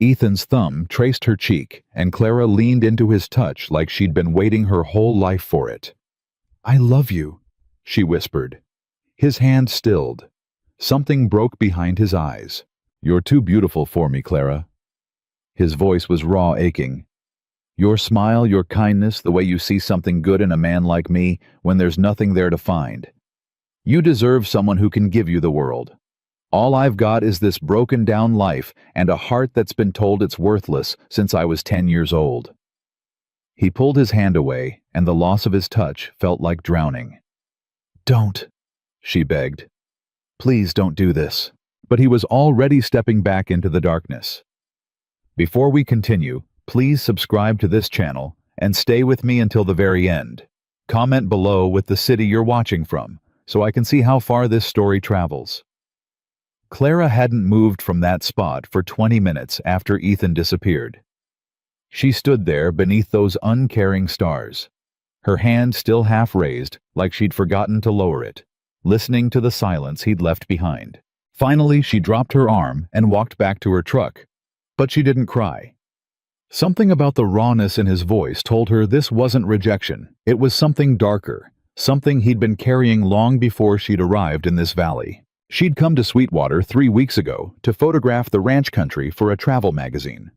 Ethan's thumb traced her cheek, and Clara leaned into his touch like she'd been waiting her whole life for it. "I love you," she whispered. His hand stilled. Something broke behind his eyes. "You're too beautiful for me, Clara." His voice was raw, aching. "Your smile, your kindness, the way you see something good in a man like me when there's nothing there to find. You deserve someone who can give you the world. All I've got is this broken-down life and a heart that's been told it's worthless since I was 10 years old." He pulled his hand away, and the loss of his touch felt like drowning. "Don't," she begged. "Please don't do this." But he was already stepping back into the darkness. Before we continue, please subscribe to this channel and stay with me until the very end. Comment below with the city you're watching from, so I can see how far this story travels. Clara hadn't moved from that spot for 20 minutes after Ethan disappeared. She stood there beneath those uncaring stars, her hand still half raised, like she'd forgotten to lower it, listening to the silence he'd left behind. Finally, she dropped her arm and walked back to her truck. But she didn't cry. Something about the rawness in his voice told her this wasn't rejection. It was something darker, something he'd been carrying long before she'd arrived in this valley. She'd come to Sweetwater 3 weeks ago to photograph the ranch country for a travel magazine.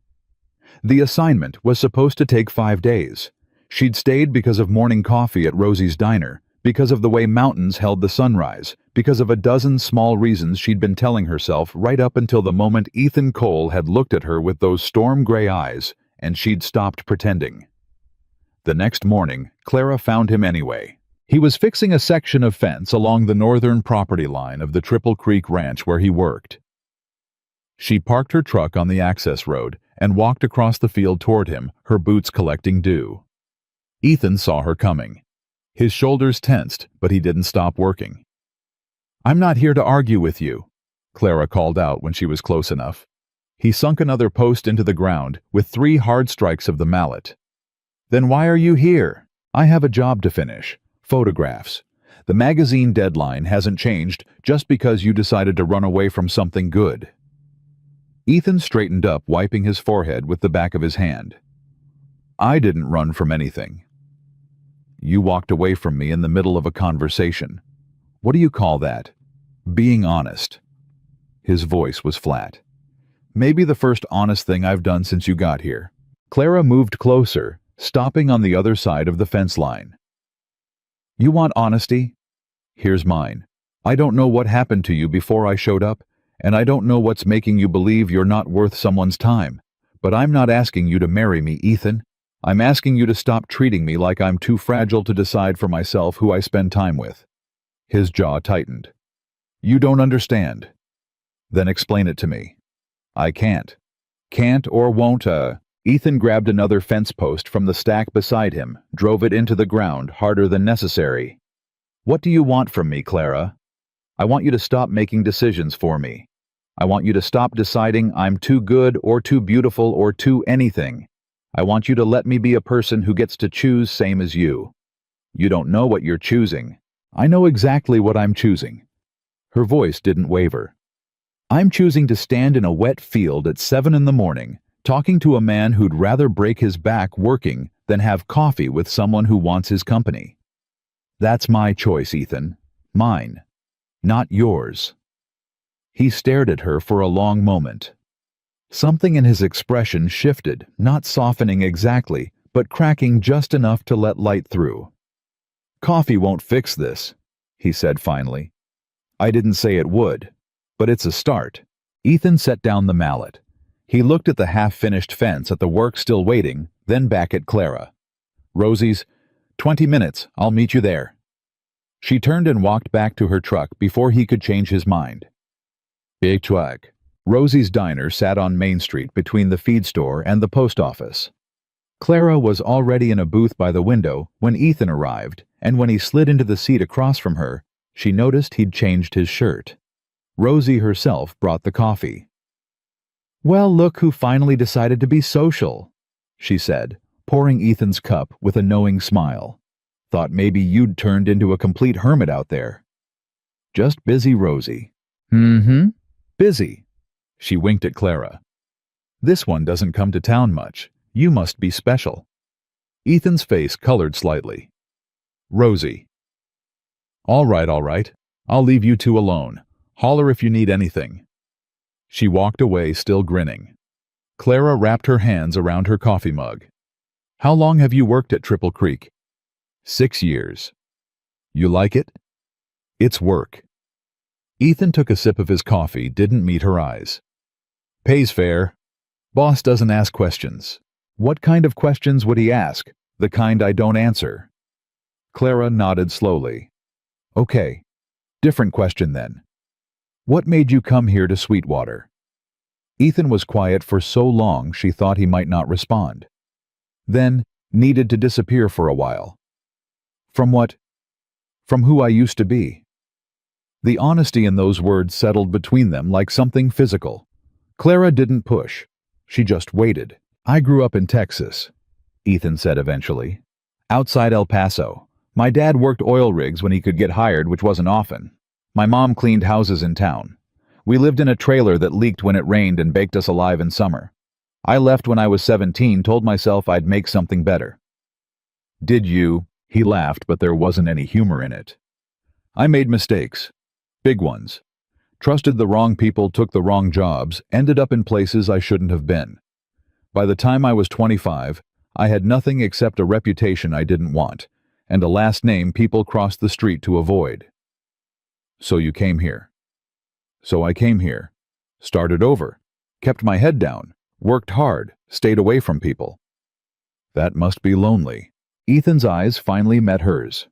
The assignment was supposed to take 5 days. She'd stayed because of morning coffee at Rosie's Diner, because of the way mountains held the sunrise, because of a dozen small reasons she'd been telling herself right up until the moment Ethan Cole had looked at her with those storm-gray eyes, and she'd stopped pretending. The next morning, Clara found him anyway. He was fixing a section of fence along the northern property line of the Triple Creek Ranch where he worked. She parked her truck on the access road and walked across the field toward him, her boots collecting dew. Ethan saw her coming. His shoulders tensed, but he didn't stop working. "I'm not here to argue with you," Clara called out when she was close enough. He sunk another post into the ground with 3 hard strikes of the mallet. "Then why are you here? I have a job to finish. Photographs. The magazine deadline hasn't changed just because you decided to run away from something good." Ethan straightened up, wiping his forehead with the back of his hand. "I didn't run from anything. You walked away from me in the middle of a conversation. What do you call that? Being honest." His voice was flat. "Maybe the first honest thing I've done since you got here." Clara moved closer, stopping on the other side of the fence line. "You want honesty? Here's mine. I don't know what happened to you before I showed up, and I don't know what's making you believe you're not worth someone's time. But I'm not asking you to marry me, Ethan. I'm asking you to stop treating me like I'm too fragile to decide for myself who I spend time with." His jaw tightened. "You don't understand." "Then explain it to me." "I can't. Can't or won't, Ethan grabbed another fence post from the stack beside him, drove it into the ground harder than necessary. "What do you want from me, Clara? I want you to stop making decisions for me. I want you to stop deciding I'm too good or too beautiful or too anything. I want you to let me be a person who gets to choose same as you. You don't know what you're choosing. I know exactly what I'm choosing." Her voice didn't waver. "I'm choosing to stand in a wet field at 7 in the morning, talking to a man who'd rather break his back working than have coffee with someone who wants his company. That's my choice, Ethan. Mine. Not yours." He stared at her for a long moment. Something in his expression shifted, not softening exactly, but cracking just enough to let light through. "Coffee won't fix this," he said finally. "I didn't say it would, but it's a start." Ethan set down the mallet. He looked at the half-finished fence at the work still waiting, then back at Clara. "Rosie's, 20 minutes, I'll meet you there." She turned and walked back to her truck before he could change his mind. Big truck. Rosie's Diner sat on Main Street between the feed store and the post office. Clara was already in a booth by the window when Ethan arrived, and when he slid into the seat across from her, she noticed he'd changed his shirt. Rosie herself brought the coffee. "Well, look who finally decided to be social," she said, pouring Ethan's cup with a knowing smile. "Thought maybe you'd turned into a complete hermit out there." "Just busy, Rosie." "Mm-hmm. Busy." She winked at Clara. This one doesn't come to town much. You must be special. Ethan's face colored slightly. Rosie. All right, all right. I'll leave you two alone. Holler if you need anything. She walked away, still grinning. Clara wrapped her hands around her coffee mug. How long have you worked at Triple Creek? 6 years. You like it? It's work. Ethan took a sip of his coffee, didn't meet her eyes. Pays fair. Boss doesn't ask questions. What kind of questions would he ask? The kind I don't answer. Clara nodded slowly. Okay. Different question then. What made you come here to Sweetwater? Ethan was quiet for so long she thought he might not respond. Then, needed to disappear for a while. From what? From who I used to be. The honesty in those words settled between them like something physical. Clara didn't push. She just waited. I grew up in Texas, Ethan said eventually. Outside El Paso. My dad worked oil rigs when he could get hired, which wasn't often. My mom cleaned houses in town. We lived in a trailer that leaked when it rained and baked us alive in summer. I left when I was 17, told myself I'd make something better. Did you? He laughed, but there wasn't any humor in it. I made mistakes. Big ones. Trusted the wrong people, took the wrong jobs, ended up in places I shouldn't have been. By the time I was 25, I had nothing except a reputation I didn't want, and a last name people crossed the street to avoid. So you came here. So I came here. Started over. Kept my head down. Worked hard. Stayed away from people. That must be lonely. Ethan's eyes finally met hers.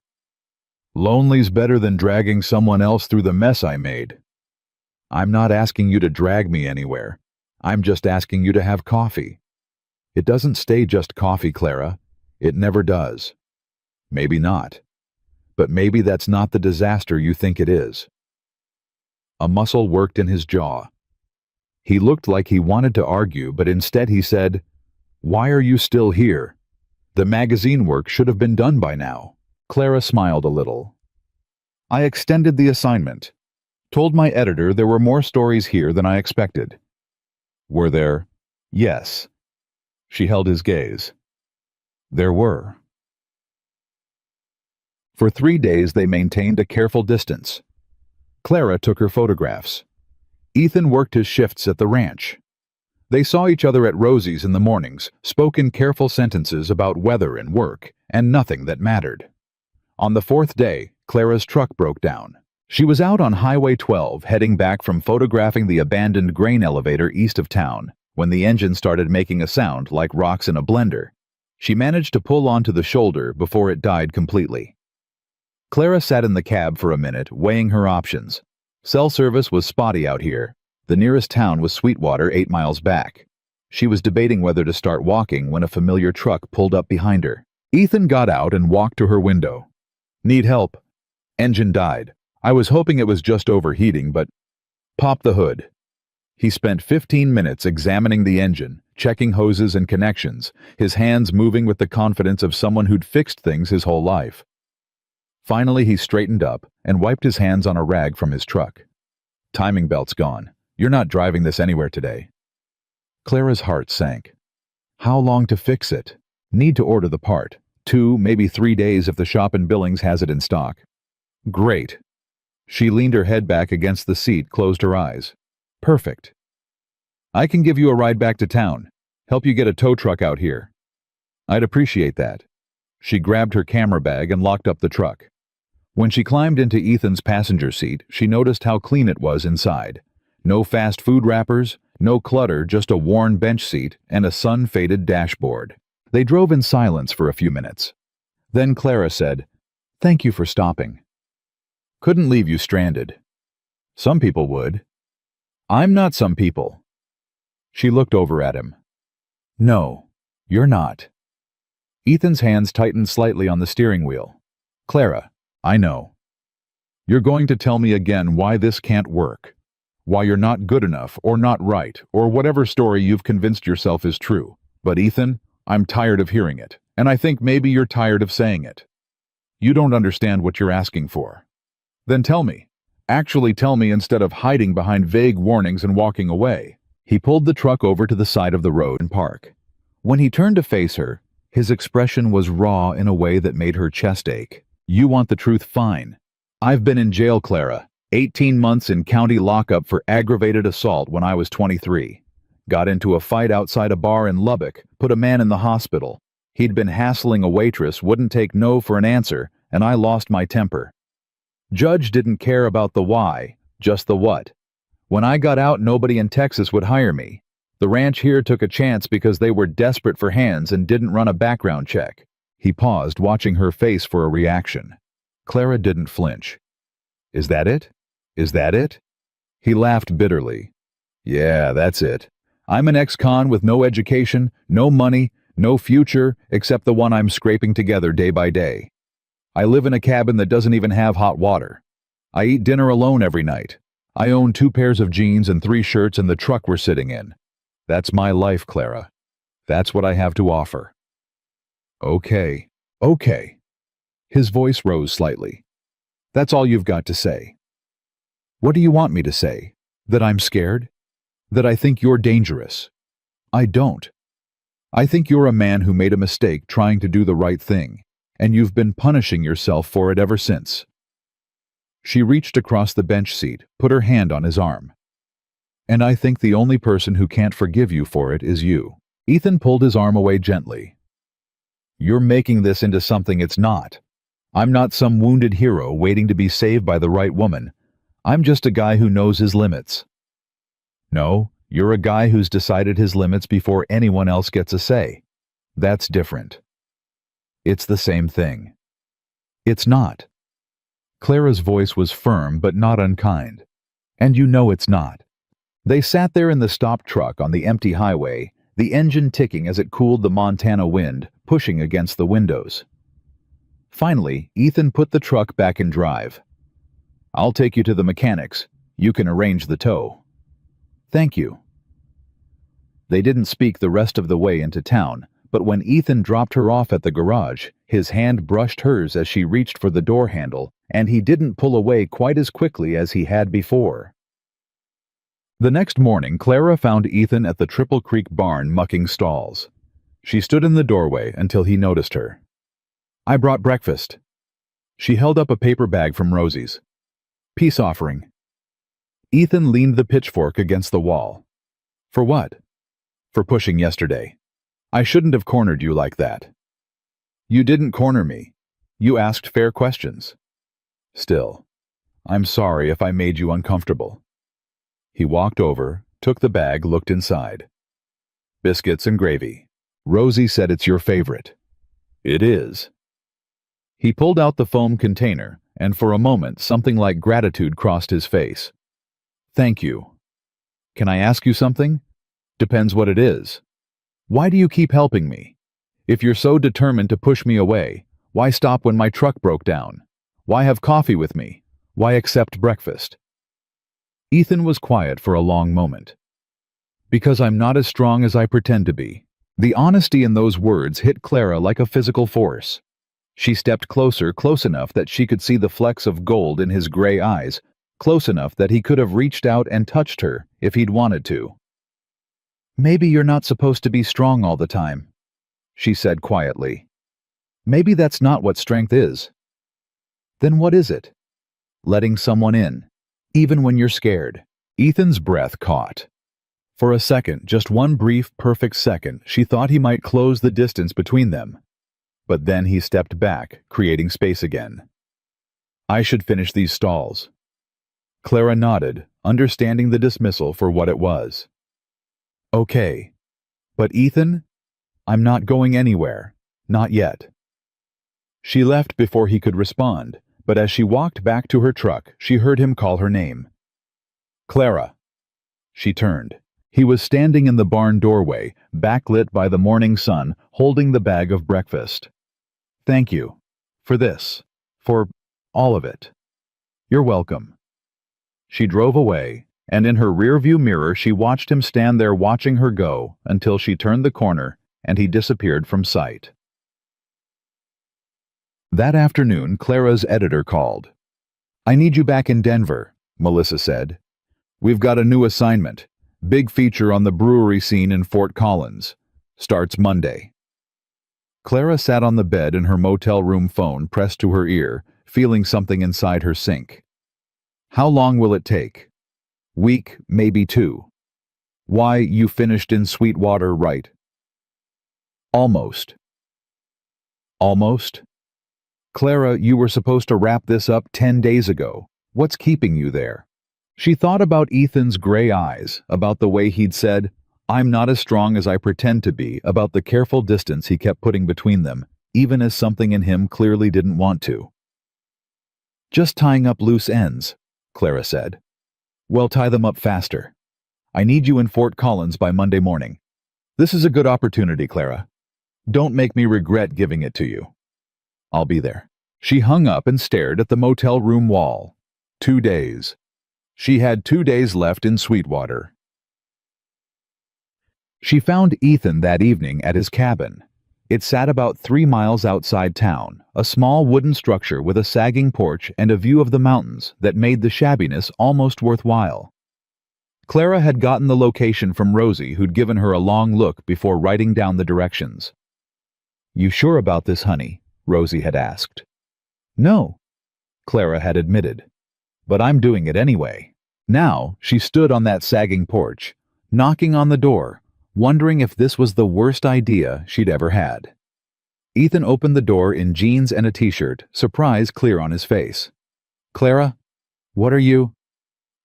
Lonely's better than dragging someone else through the mess I made. I'm not asking you to drag me anywhere. I'm just asking you to have coffee. It doesn't stay just coffee, Clara. It never does. Maybe not. But maybe that's not the disaster you think it is. A muscle worked in his jaw. He looked like he wanted to argue, but instead he said, Why are you still here? The magazine work should have been done by now. Clara smiled a little. I extended the assignment. Told my editor there were more stories here than I expected. Were there? Yes. She held his gaze. There were. For 3 days they maintained a careful distance. Clara took her photographs. Ethan worked his shifts at the ranch. They saw each other at Rosie's in the mornings, spoke in careful sentences about weather and work, and nothing that mattered. On the 4th day, Clara's truck broke down. She was out on Highway 12 heading back from photographing the abandoned grain elevator east of town when the engine started making a sound like rocks in a blender. She managed to pull onto the shoulder before it died completely. Clara sat in the cab for a minute, weighing her options. Cell service was spotty out here. The nearest town was Sweetwater, 8 miles back. She was debating whether to start walking when a familiar truck pulled up behind her. Ethan got out and walked to her window. Need help. Engine died. I was hoping it was just overheating, but... Pop the hood. He spent 15 minutes examining the engine, checking hoses and connections, his hands moving with the confidence of someone who'd fixed things his whole life. Finally, he straightened up and wiped his hands on a rag from his truck. Timing belt's gone. You're not driving this anywhere today. Clara's heart sank. How long to fix it? Need to order the part. 2, maybe 3 days if the shop in Billings has it in stock. Great. She leaned her head back against the seat, closed her eyes. Perfect. I can give you a ride back to town. Help you get a tow truck out here. I'd appreciate that. She grabbed her camera bag and locked up the truck. When she climbed into Ethan's passenger seat, she noticed how clean it was inside. No fast food wrappers, no clutter, just a worn bench seat and a sun-faded dashboard. They drove in silence for a few minutes. Then Clara said, Thank you for stopping. Couldn't leave you stranded. Some people would. I'm not some people. She looked over at him. No, you're not. Ethan's hands tightened slightly on the steering wheel. Clara, I know. You're going to tell me again why this can't work. Why you're not good enough or not right or whatever story you've convinced yourself is true. But Ethan, I'm tired of hearing it, and I think maybe you're tired of saying it. You don't understand what you're asking for. Then tell me. Actually tell me instead of hiding behind vague warnings and walking away. He pulled the truck over to the side of the road and park. When he turned to face her, his expression was raw in a way that made her chest ache. "You want the truth? Fine. I've been in jail, Clara. 18 months in county lockup for aggravated assault when I was 23. Got into a fight outside a bar in Lubbock, put a man in the hospital. He'd been hassling a waitress, wouldn't take no for an answer, and I lost my temper. Judge didn't care about the why, just the what. When I got out, nobody in Texas would hire me. The ranch here took a chance because they were desperate for hands and didn't run a background check." He paused, watching her face for a reaction. Clara didn't flinch. "Is that it? Is that it?" He laughed bitterly. "Yeah, that's it. I'm an ex-con with no education, no money, no future, except the one I'm scraping together day by day. I live in a cabin that doesn't even have hot water. I eat dinner alone every night. I own 2 pairs of jeans and 3 shirts in the truck we're sitting in. That's my life, Clara. That's what I have to offer." "Okay, okay." His voice rose slightly. "That's all you've got to say. What do you want me to say? That I'm scared? That I think you're dangerous? I don't. I think you're a man who made a mistake trying to do the right thing, and you've been punishing yourself for it ever since." She reached across the bench seat, put her hand on his arm. "And I think the only person who can't forgive you for it is you." Ethan pulled his arm away gently. "You're making this into something it's not. I'm not some wounded hero waiting to be saved by the right woman. I'm just a guy who knows his limits." "No, you're a guy who's decided his limits before anyone else gets a say. That's different." "It's the same thing." "It's not." Clara's voice was firm but not unkind. "And you know it's not." They sat there in the stopped truck on the empty highway, the engine ticking as it cooled the Montana wind, pushing against the windows. Finally, Ethan put the truck back in drive. "I'll take you to the mechanics. You can arrange the tow." "Thank you." They didn't speak the rest of the way into town, but when Ethan dropped her off at the garage, his hand brushed hers as she reached for the door handle, and he didn't pull away quite as quickly as he had before. The next morning, Clara found Ethan at the Triple Creek barn mucking stalls. She stood in the doorway until he noticed her. "I brought breakfast." She held up a paper bag from Rosie's. "Peace offering." Ethan leaned the pitchfork against the wall. "For what?" "For pushing yesterday. I shouldn't have cornered you like that." "You didn't corner me. You asked fair questions." "Still, I'm sorry if I made you uncomfortable." He walked over, took the bag, looked inside. "Biscuits and gravy. Rosie said it's your favorite." "It is." He pulled out the foam container, and for a moment something like gratitude crossed his face. "Thank you. Can I ask you something? Depends what it is. Why do you keep helping me? If you're so determined to push me away, why stop when my truck broke down? Why have coffee with me? Why accept breakfast?" Ethan was quiet for a long moment. "Because I'm not as strong as I pretend to be." The honesty in those words hit Clara like a physical force. She stepped closer, close enough that she could see the flecks of gold in his gray eyes, close enough that he could have reached out and touched her if he'd wanted to. "Maybe you're not supposed to be strong all the time," she said quietly. "Maybe that's not what strength is." "Then what is it?" "Letting someone in, even when you're scared." Ethan's breath caught. For a second, just one brief, perfect second, she thought he might close the distance between them. But then he stepped back, creating space again. "I should finish these stalls." Clara nodded, understanding the dismissal for what it was. "Okay. But Ethan, I'm not going anywhere. Not yet." She left before he could respond, but as she walked back to her truck, she heard him call her name. "Clara." She turned. He was standing in the barn doorway, backlit by the morning sun, holding the bag of breakfast. "Thank you. For this. For all of it." "You're welcome." She drove away, and in her rearview mirror she watched him stand there watching her go until she turned the corner and he disappeared from sight. That afternoon, Clara's editor called. "I need you back in Denver," Melissa said. "We've got a new assignment. Big feature on the brewery scene in Fort Collins. Starts Monday. Clara sat on the bed in her motel room, phone pressed to her ear, feeling something inside her sink. How long will it take? Week, maybe 2. Why, you finished in Sweetwater, right? Almost. Almost? Clara, you were supposed to wrap this up 10 days ago. What's keeping you there? She thought about Ethan's gray eyes, about the way he'd said, "I'm not as strong as I pretend to be," about the careful distance he kept putting between them, even as something in him clearly didn't want to. Just tying up loose ends, Clara said. Well, tie them up faster. I need you in Fort Collins by Monday morning. This is a good opportunity, Clara. Don't make me regret giving it to you. I'll be there. She hung up and stared at the motel room wall. 2 days. She had 2 days left in Sweetwater. She found Ethan that evening at his cabin. It sat about 3 miles outside town, a small wooden structure with a sagging porch and a view of the mountains that made the shabbiness almost worthwhile. Clara had gotten the location from Rosie, who'd given her a long look before writing down the directions. "You sure about this, honey?" Rosie had asked. "No," Clara had admitted. "But I'm doing it anyway." Now she stood on that sagging porch, knocking on the door, wondering if this was the worst idea she'd ever had. Ethan opened the door in jeans and a t-shirt, surprise clear on his face. "Clara, what are you?"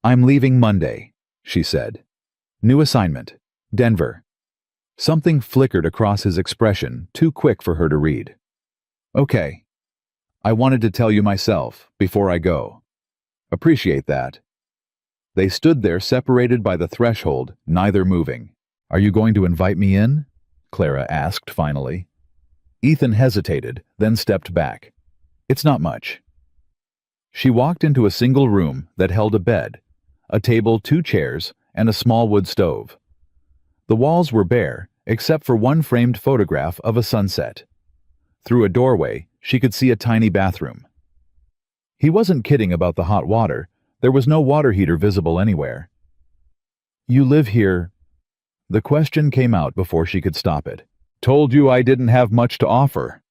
"I'm leaving Monday," she said. "New assignment, Denver." Something flickered across his expression, too quick for her to read. "Okay. I wanted to tell you myself, before I go. Appreciate that." They stood there separated by the threshold, neither moving. "Are you going to invite me in?" Clara asked finally. Ethan hesitated, then stepped back. "It's not much." She walked into a single room that held a bed, a table, 2 chairs, and a small wood stove. The walls were bare, except for one framed photograph of a sunset. Through a doorway, she could see a tiny bathroom. He wasn't kidding about the hot water. There was no water heater visible anywhere. "You live here?" The question came out before she could stop it. "Told you I didn't have much to offer."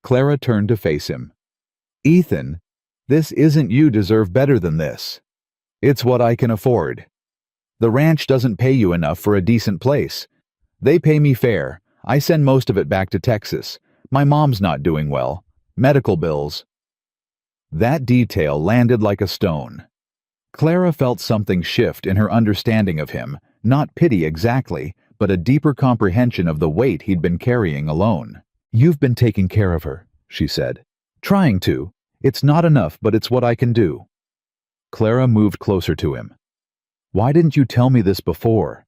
Clara turned to face him. "Ethan, this isn't you deserve better than this. It's what I can afford. The ranch doesn't pay you enough for a decent place. They pay me fair. I send most of it back to Texas. My mom's not doing well. Medical bills." That detail landed like a stone. Clara felt something shift in her understanding of him, not pity exactly, but a deeper comprehension of the weight he'd been carrying alone. "You've been taking care of her," she said. "Trying to. It's not enough, but it's what I can do." Clara moved closer to him. "Why didn't you tell me this before?"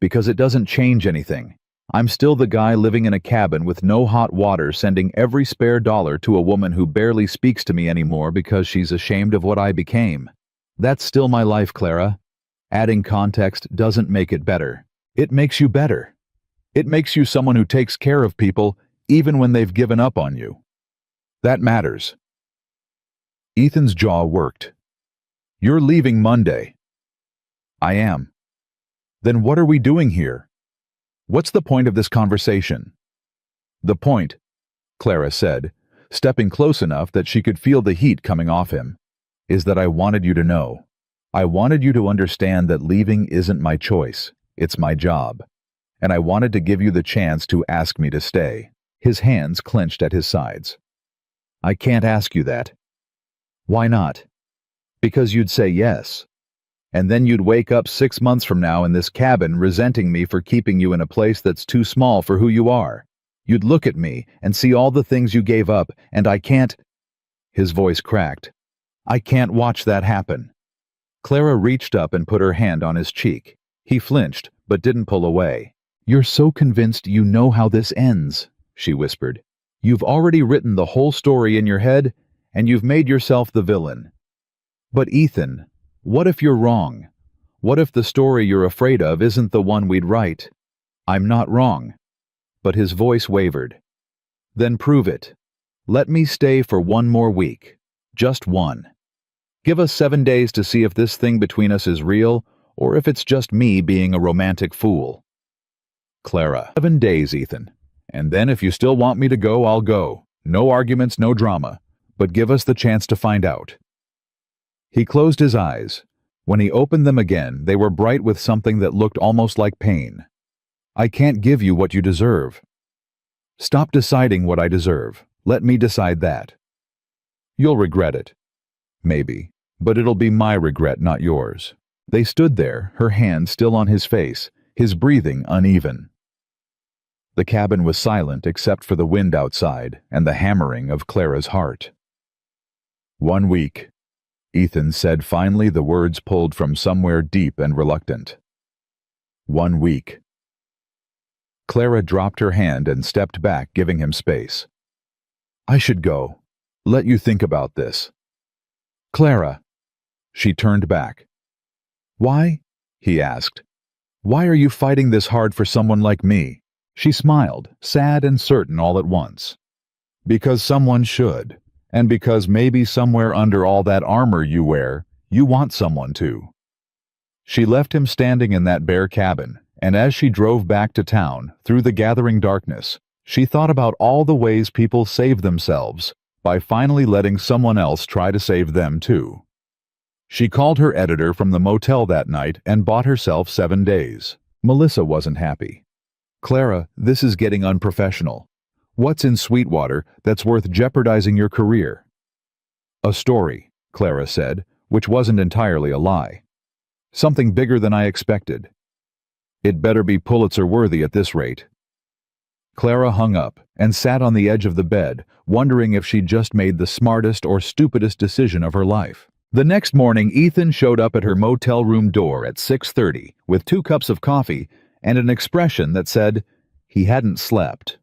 "Because it doesn't change anything. I'm still the guy living in a cabin with no hot water, sending every spare dollar to a woman who barely speaks to me anymore because she's ashamed of what I became. That's still my life, Clara. Adding context doesn't make it better. It makes you better. It makes you someone who takes care of people even when they've given up on you. That matters." Ethan's jaw worked. "You're leaving Monday." "I am." "Then what are we doing here? What's the point of this conversation?" "The point," Clara said, stepping close enough that she could feel the heat coming off him, "is that I wanted you to know. I wanted you to understand that leaving isn't my choice, it's my job. And I wanted to give you the chance to ask me to stay." His hands clenched at his sides. "I can't ask you that." "Why not?" "Because you'd say yes. And then you'd wake up 6 months from now in this cabin resenting me for keeping you in a place that's too small for who you are. You'd look at me and see all the things you gave up, and I can't—" His voice cracked. "I can't watch that happen." Clara reached up and put her hand on his cheek. He flinched, but didn't pull away. "You're so convinced you know how this ends," she whispered. "You've already written the whole story in your head, and you've made yourself the villain. But Ethan, what if you're wrong? What if the story you're afraid of isn't the one we'd write? I'm not wrong." But his voice wavered. "Then prove it. Let me stay for 1 more week. Just 1. Give us 7 days to see if this thing between us is real, or if it's just me being a romantic fool. Clara. 7 days, Ethan. And then if you still want me to go, I'll go. No arguments, no drama. But give us the chance to find out. He closed his eyes. When he opened them again, they were bright with something that looked almost like pain. I can't give you what you deserve. Stop deciding what I deserve. Let me decide that. You'll regret it. Maybe. But it'll be my regret, not yours. They stood there, her hand still on his face, his breathing uneven. The cabin was silent except for the wind outside and the hammering of Clara's heart. 1 week. Ethan said finally, the words pulled from somewhere deep and reluctant. 1 week. Clara dropped her hand and stepped back, giving him space. I should go. Let you think about this. Clara. She turned back. Why? He asked. Why are you fighting this hard for someone like me? She smiled, sad and certain all at once. Because someone should. And because maybe somewhere under all that armor you wear, you want someone to. She left him standing in that bare cabin, and as she drove back to town, through the gathering darkness, she thought about all the ways people save themselves by finally letting someone else try to save them too. She called her editor from the motel that night and bought herself 7 days. Melissa wasn't happy. Clara, this is getting unprofessional. What's in Sweetwater that's worth jeopardizing your career? A story, Clara said, which wasn't entirely a lie. Something bigger than I expected. It better be Pulitzer-worthy at this rate. Clara hung up and sat on the edge of the bed, wondering if she'd just made the smartest or stupidest decision of her life. The next morning, Ethan showed up at her motel room door at 6:30 with 2 cups of coffee and an expression that said he hadn't slept.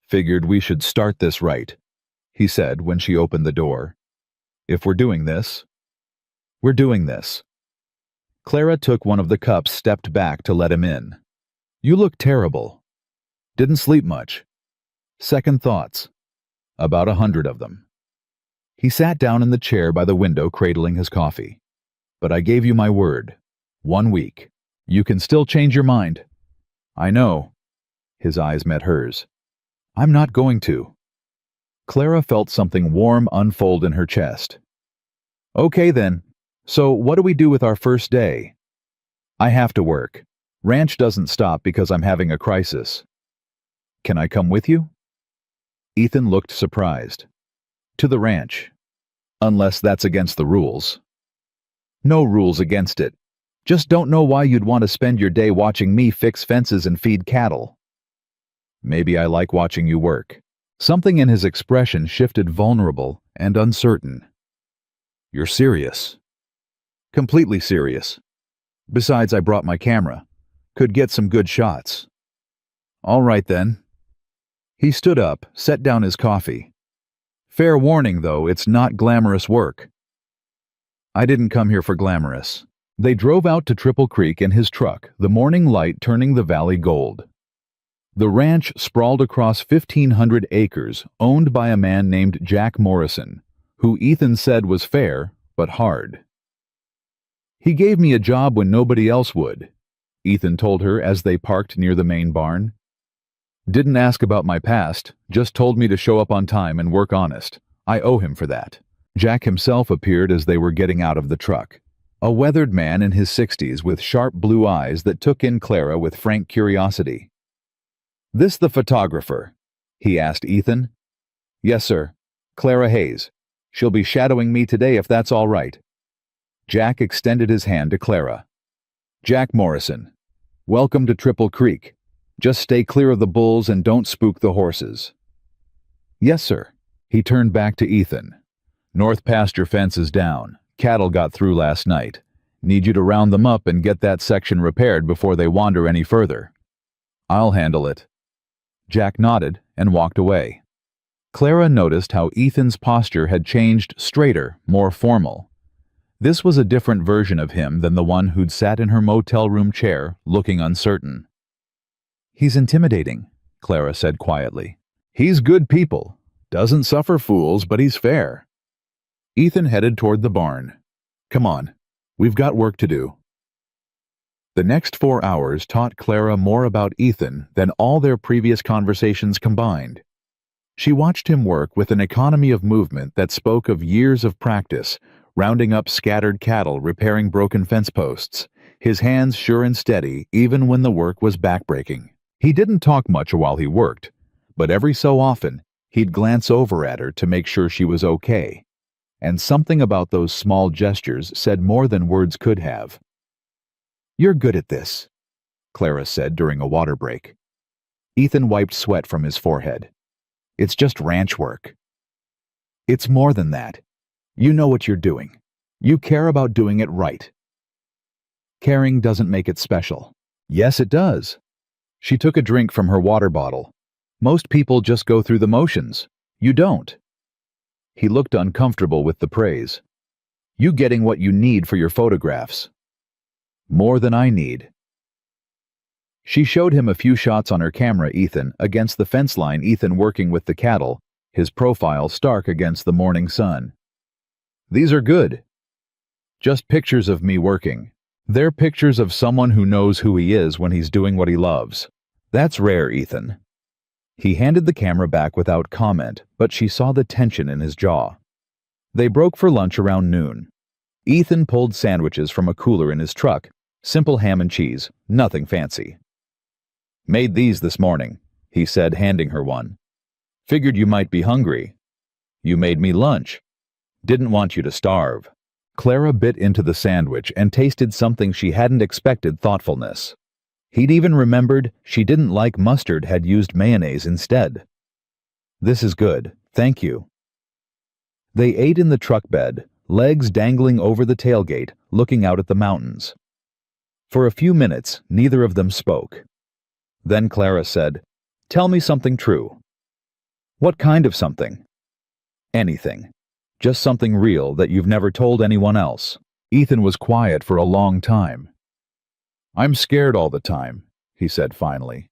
Figured we should start this right, he said when she opened the door. If we're doing this, we're doing this. Clara took one of the cups, stepped back to let him in. You look terrible. Didn't sleep much. Second thoughts. About 100 of them. He sat down in the chair by the window, cradling his coffee. But I gave you my word. 1 week. You can still change your mind. I know. His eyes met hers. I'm not going to. Clara felt something warm unfold in her chest. Okay then. So what do we do with our first day? I have to work. Ranch doesn't stop because I'm having a crisis. Can I come with you? Ethan looked surprised. To the ranch. Unless that's against the rules. No rules against it. Just don't know why you'd want to spend your day watching me fix fences and feed cattle. Maybe I like watching you work. Something in his expression shifted, vulnerable and uncertain. You're serious. Completely serious. Besides, I brought my camera. Could get some good shots. All right then. He stood up, set down his coffee. Fair warning, though, it's not glamorous work. I didn't come here for glamorous. They drove out to Triple Creek in his truck, the morning light turning the valley gold. The ranch sprawled across 1,500 acres, owned by a man named Jack Morrison, who Ethan said was fair, but hard. He gave me a job when nobody else would, Ethan told her as they parked near the main barn. Didn't ask about my past, just told me to show up on time and work honest. I owe him for that. Jack himself appeared as they were getting out of the truck. A weathered man in his 60s with sharp blue eyes that took in Clara with frank curiosity. This the photographer? He asked Ethan. Yes, sir. Clara Hayes. She'll be shadowing me today if that's all right. Jack extended his hand to Clara. Jack Morrison. Welcome to Triple Creek. Just stay clear of the bulls and don't spook the horses. Yes, sir. He turned back to Ethan. North pasture fence is down. Cattle got through last night. Need you to round them up and get that section repaired before they wander any further. I'll handle it. Jack nodded and walked away. Clara noticed how Ethan's posture had changed, straighter, more formal. This was a different version of him than the one who'd sat in her motel room chair, looking uncertain. He's intimidating, Clara said quietly. He's good people. Doesn't suffer fools, but he's fair. Ethan headed toward the barn. Come on. We've got work to do. The next 4 hours taught Clara more about Ethan than all their previous conversations combined. She watched him work with an economy of movement that spoke of years of practice, rounding up scattered cattle, repairing broken fence posts, his hands sure and steady even when the work was backbreaking. He didn't talk much while he worked, but every so often he'd glance over at her to make sure she was okay. And something about those small gestures said more than words could have. "You're good at this," Clara said during a water break. Ethan wiped sweat from his forehead. "It's just ranch work." "It's more than that. You know what you're doing. You care about doing it right." "Caring doesn't make it special." "Yes, it does." She took a drink from her water bottle. "Most people just go through the motions. You don't." He looked uncomfortable with the praise. "You getting what you need for your photographs." "More than I need." She showed him a few shots on her camera, Ethan against the fence line, Ethan working with the cattle, his profile stark against the morning sun. "These are good. Just pictures of me working. They're pictures of someone who knows who he is when he's doing what he loves. That's rare, Ethan." He handed the camera back without comment, but she saw the tension in his jaw. They broke for lunch around noon. Ethan pulled sandwiches from a cooler in his truck, simple ham and cheese, nothing fancy. "Made these this morning," he said, handing her one. "Figured you might be hungry. You made me lunch. Didn't want you to starve." Clara bit into the sandwich and tasted something she hadn't expected: thoughtfulness. He'd even remembered she didn't like mustard, had used mayonnaise instead. "This is good, thank you." They ate in the truck bed, legs dangling over the tailgate, looking out at the mountains. For a few minutes, neither of them spoke. Then Clara said, "Tell me something true." "What kind of something?" "Anything. Just something real that you've never told anyone else." Ethan was quiet for a long time. "I'm scared all the time," he said finally.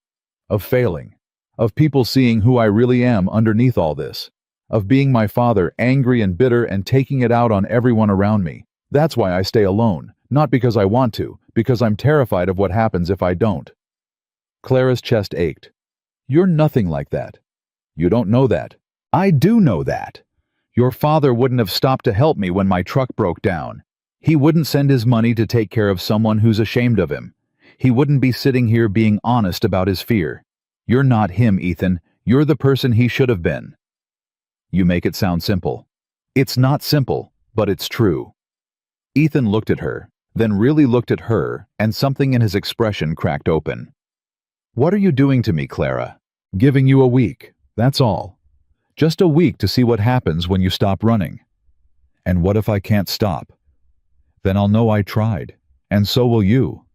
"Of failing. Of people seeing who I really am underneath all this. Of being my father, angry and bitter and taking it out on everyone around me. That's why I stay alone. Not because I want to, because I'm terrified of what happens if I don't." Clara's chest ached. "You're nothing like that. You don't know that." "I do know that. Your father wouldn't have stopped to help me when my truck broke down. He wouldn't send his money to take care of someone who's ashamed of him. He wouldn't be sitting here being honest about his fear. You're not him, Ethan. You're the person he should have been." "You make it sound simple." "It's not simple, but it's true." Ethan looked at her, then really looked at her, and something in his expression cracked open. "What are you doing to me, Clara?" "Giving you a week, that's all. Just a week to see what happens when you stop running." "And what if I can't stop?" "Then I'll know I tried, and so will you."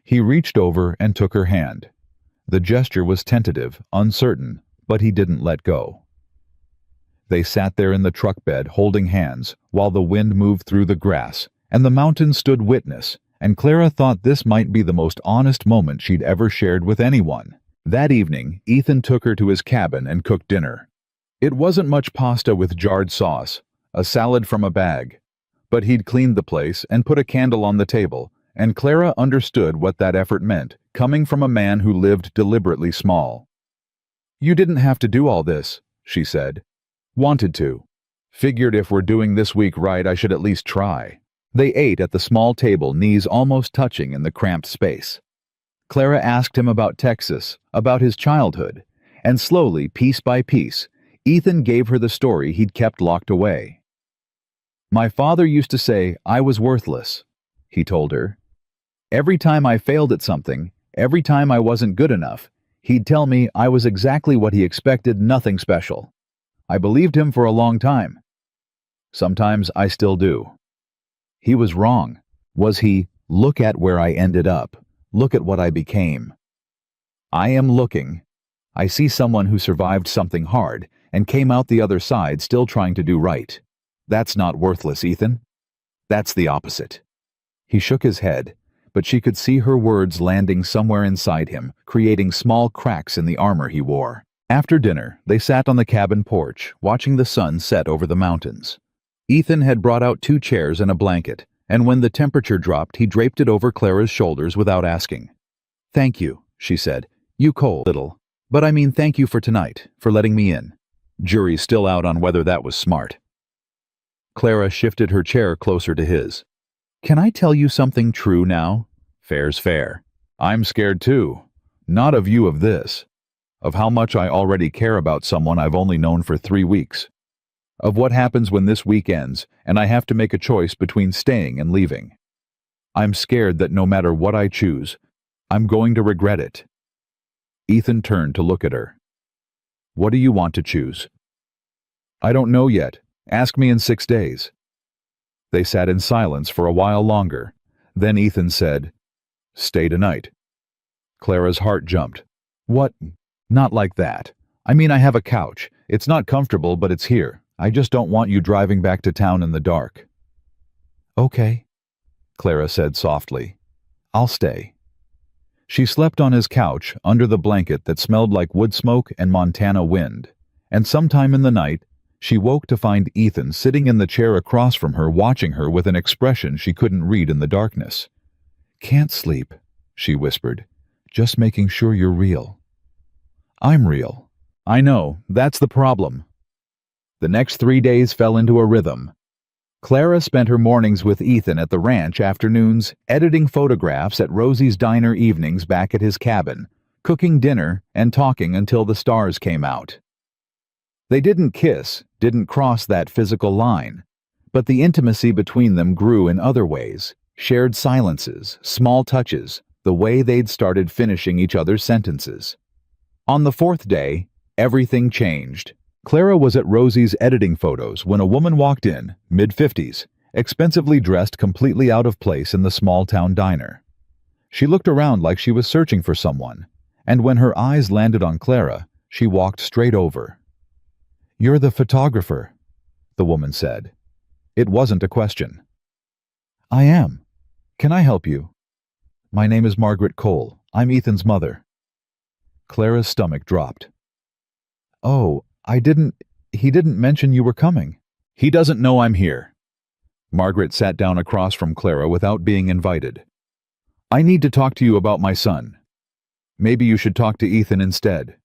He reached over and took her hand. The gesture was tentative, uncertain, but he didn't let go. They sat there in the truck bed, holding hands, while the wind moved through the grass, and the mountains stood witness, and Clara thought this might be the most honest moment she'd ever shared with anyone. That evening, Ethan took her to his cabin and cooked dinner. It wasn't much pasta with jarred sauce, a salad from a bag, but he'd cleaned the place and put a candle on the table, and Clara understood what that effort meant, coming from a man who lived deliberately small. "You didn't have to do all this," she said. "Wanted to. Figured if we're doing this week right, I should at least try." They ate at the small table, knees almost touching in the cramped space. Clara asked him about Texas, about his childhood, and slowly, piece by piece, Ethan gave her the story he'd kept locked away. "My father used to say I was worthless," he told her. "Every time I failed at something, every time I wasn't good enough, he'd tell me I was exactly what he expected, nothing special. I believed him for a long time. Sometimes I still do." He was wrong. Was he? Look at where I ended up. Look at what I became. I am looking. I see someone who survived something hard and came out the other side still trying to do right. That's not worthless, Ethan. That's the opposite. He shook his head, but she could see her words landing somewhere inside him, creating small cracks in the armor he wore. After dinner, they sat on the cabin porch, watching the sun set over the mountains. Ethan had brought out 2 chairs and a blanket, and when the temperature dropped, he draped it over Clara's shoulders without asking. "Thank you," she said. "You cold little. But I mean thank you for tonight, for letting me in." Jury's still out on whether that was smart. Clara shifted her chair closer to his. "Can I tell you something true now?" "Fair's fair. I'm scared too. Not of you, of this. Of how much I already care about someone I've only known for 3 weeks. Of what happens when this week ends and I have to make a choice between staying and leaving. I'm scared that no matter what I choose, I'm going to regret it." Ethan turned to look at her. "What do you want to choose?" "I don't know yet. Ask me in 6 days." They sat in silence for a while longer. Then Ethan said, "Stay tonight." Clara's heart jumped. "What? Not like that. I mean, I have a couch. It's not comfortable, but it's here. I just don't want you driving back to town in the dark." "Okay," Clara said softly. "I'll stay." She slept on his couch under the blanket that smelled like wood smoke and Montana wind, and sometime in the night, she woke to find Ethan sitting in the chair across from her watching her with an expression she couldn't read in the darkness. "Can't sleep," she whispered. "Just making sure you're real." "I'm real." "I know, that's the problem." The next 3 days fell into a rhythm. Clara spent her mornings with Ethan at the ranch, afternoons editing photographs, at Rosie's diner evenings back at his cabin, cooking dinner and talking until the stars came out. They didn't kiss, didn't cross that physical line, but the intimacy between them grew in other ways, shared silences, small touches, the way they'd started finishing each other's sentences. On the 4th day, everything changed. Clara was at Rosie's editing photos when a woman walked in, mid-50s, expensively dressed, completely out of place in the small-town diner. She looked around like she was searching for someone, and when her eyes landed on Clara, she walked straight over. "You're the photographer," the woman said. It wasn't a question. "I am. Can I help you?" "My name is Margaret Cole. I'm Ethan's mother." Clara's stomach dropped. "Oh, he didn't mention you were coming." "He doesn't know I'm here." Margaret sat down across from Clara without being invited. "I need to talk to you about my son. Maybe you should talk to Ethan instead.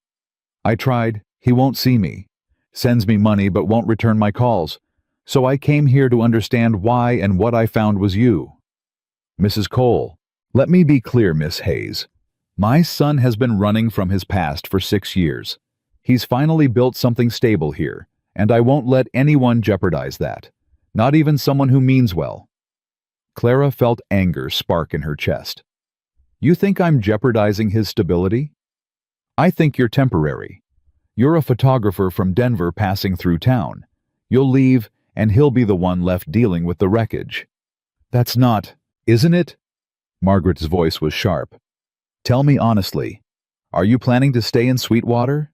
I tried, he won't see me. Sends me money but won't return my calls. So I came here to understand why, and what I found was you." "Mrs. Cole, let me be clear, Miss Hayes. My son has been running from his past for 6 years. He's finally built something stable here, and I won't let anyone jeopardize that, not even someone who means well." Clara felt anger spark in her chest. "You think I'm jeopardizing his stability? I think you're temporary. You're a photographer from Denver passing through town. You'll leave, and he'll be the one left dealing with the wreckage." "That's not, isn't it?" Margaret's voice was sharp. "Tell me honestly, are you planning to stay in Sweetwater?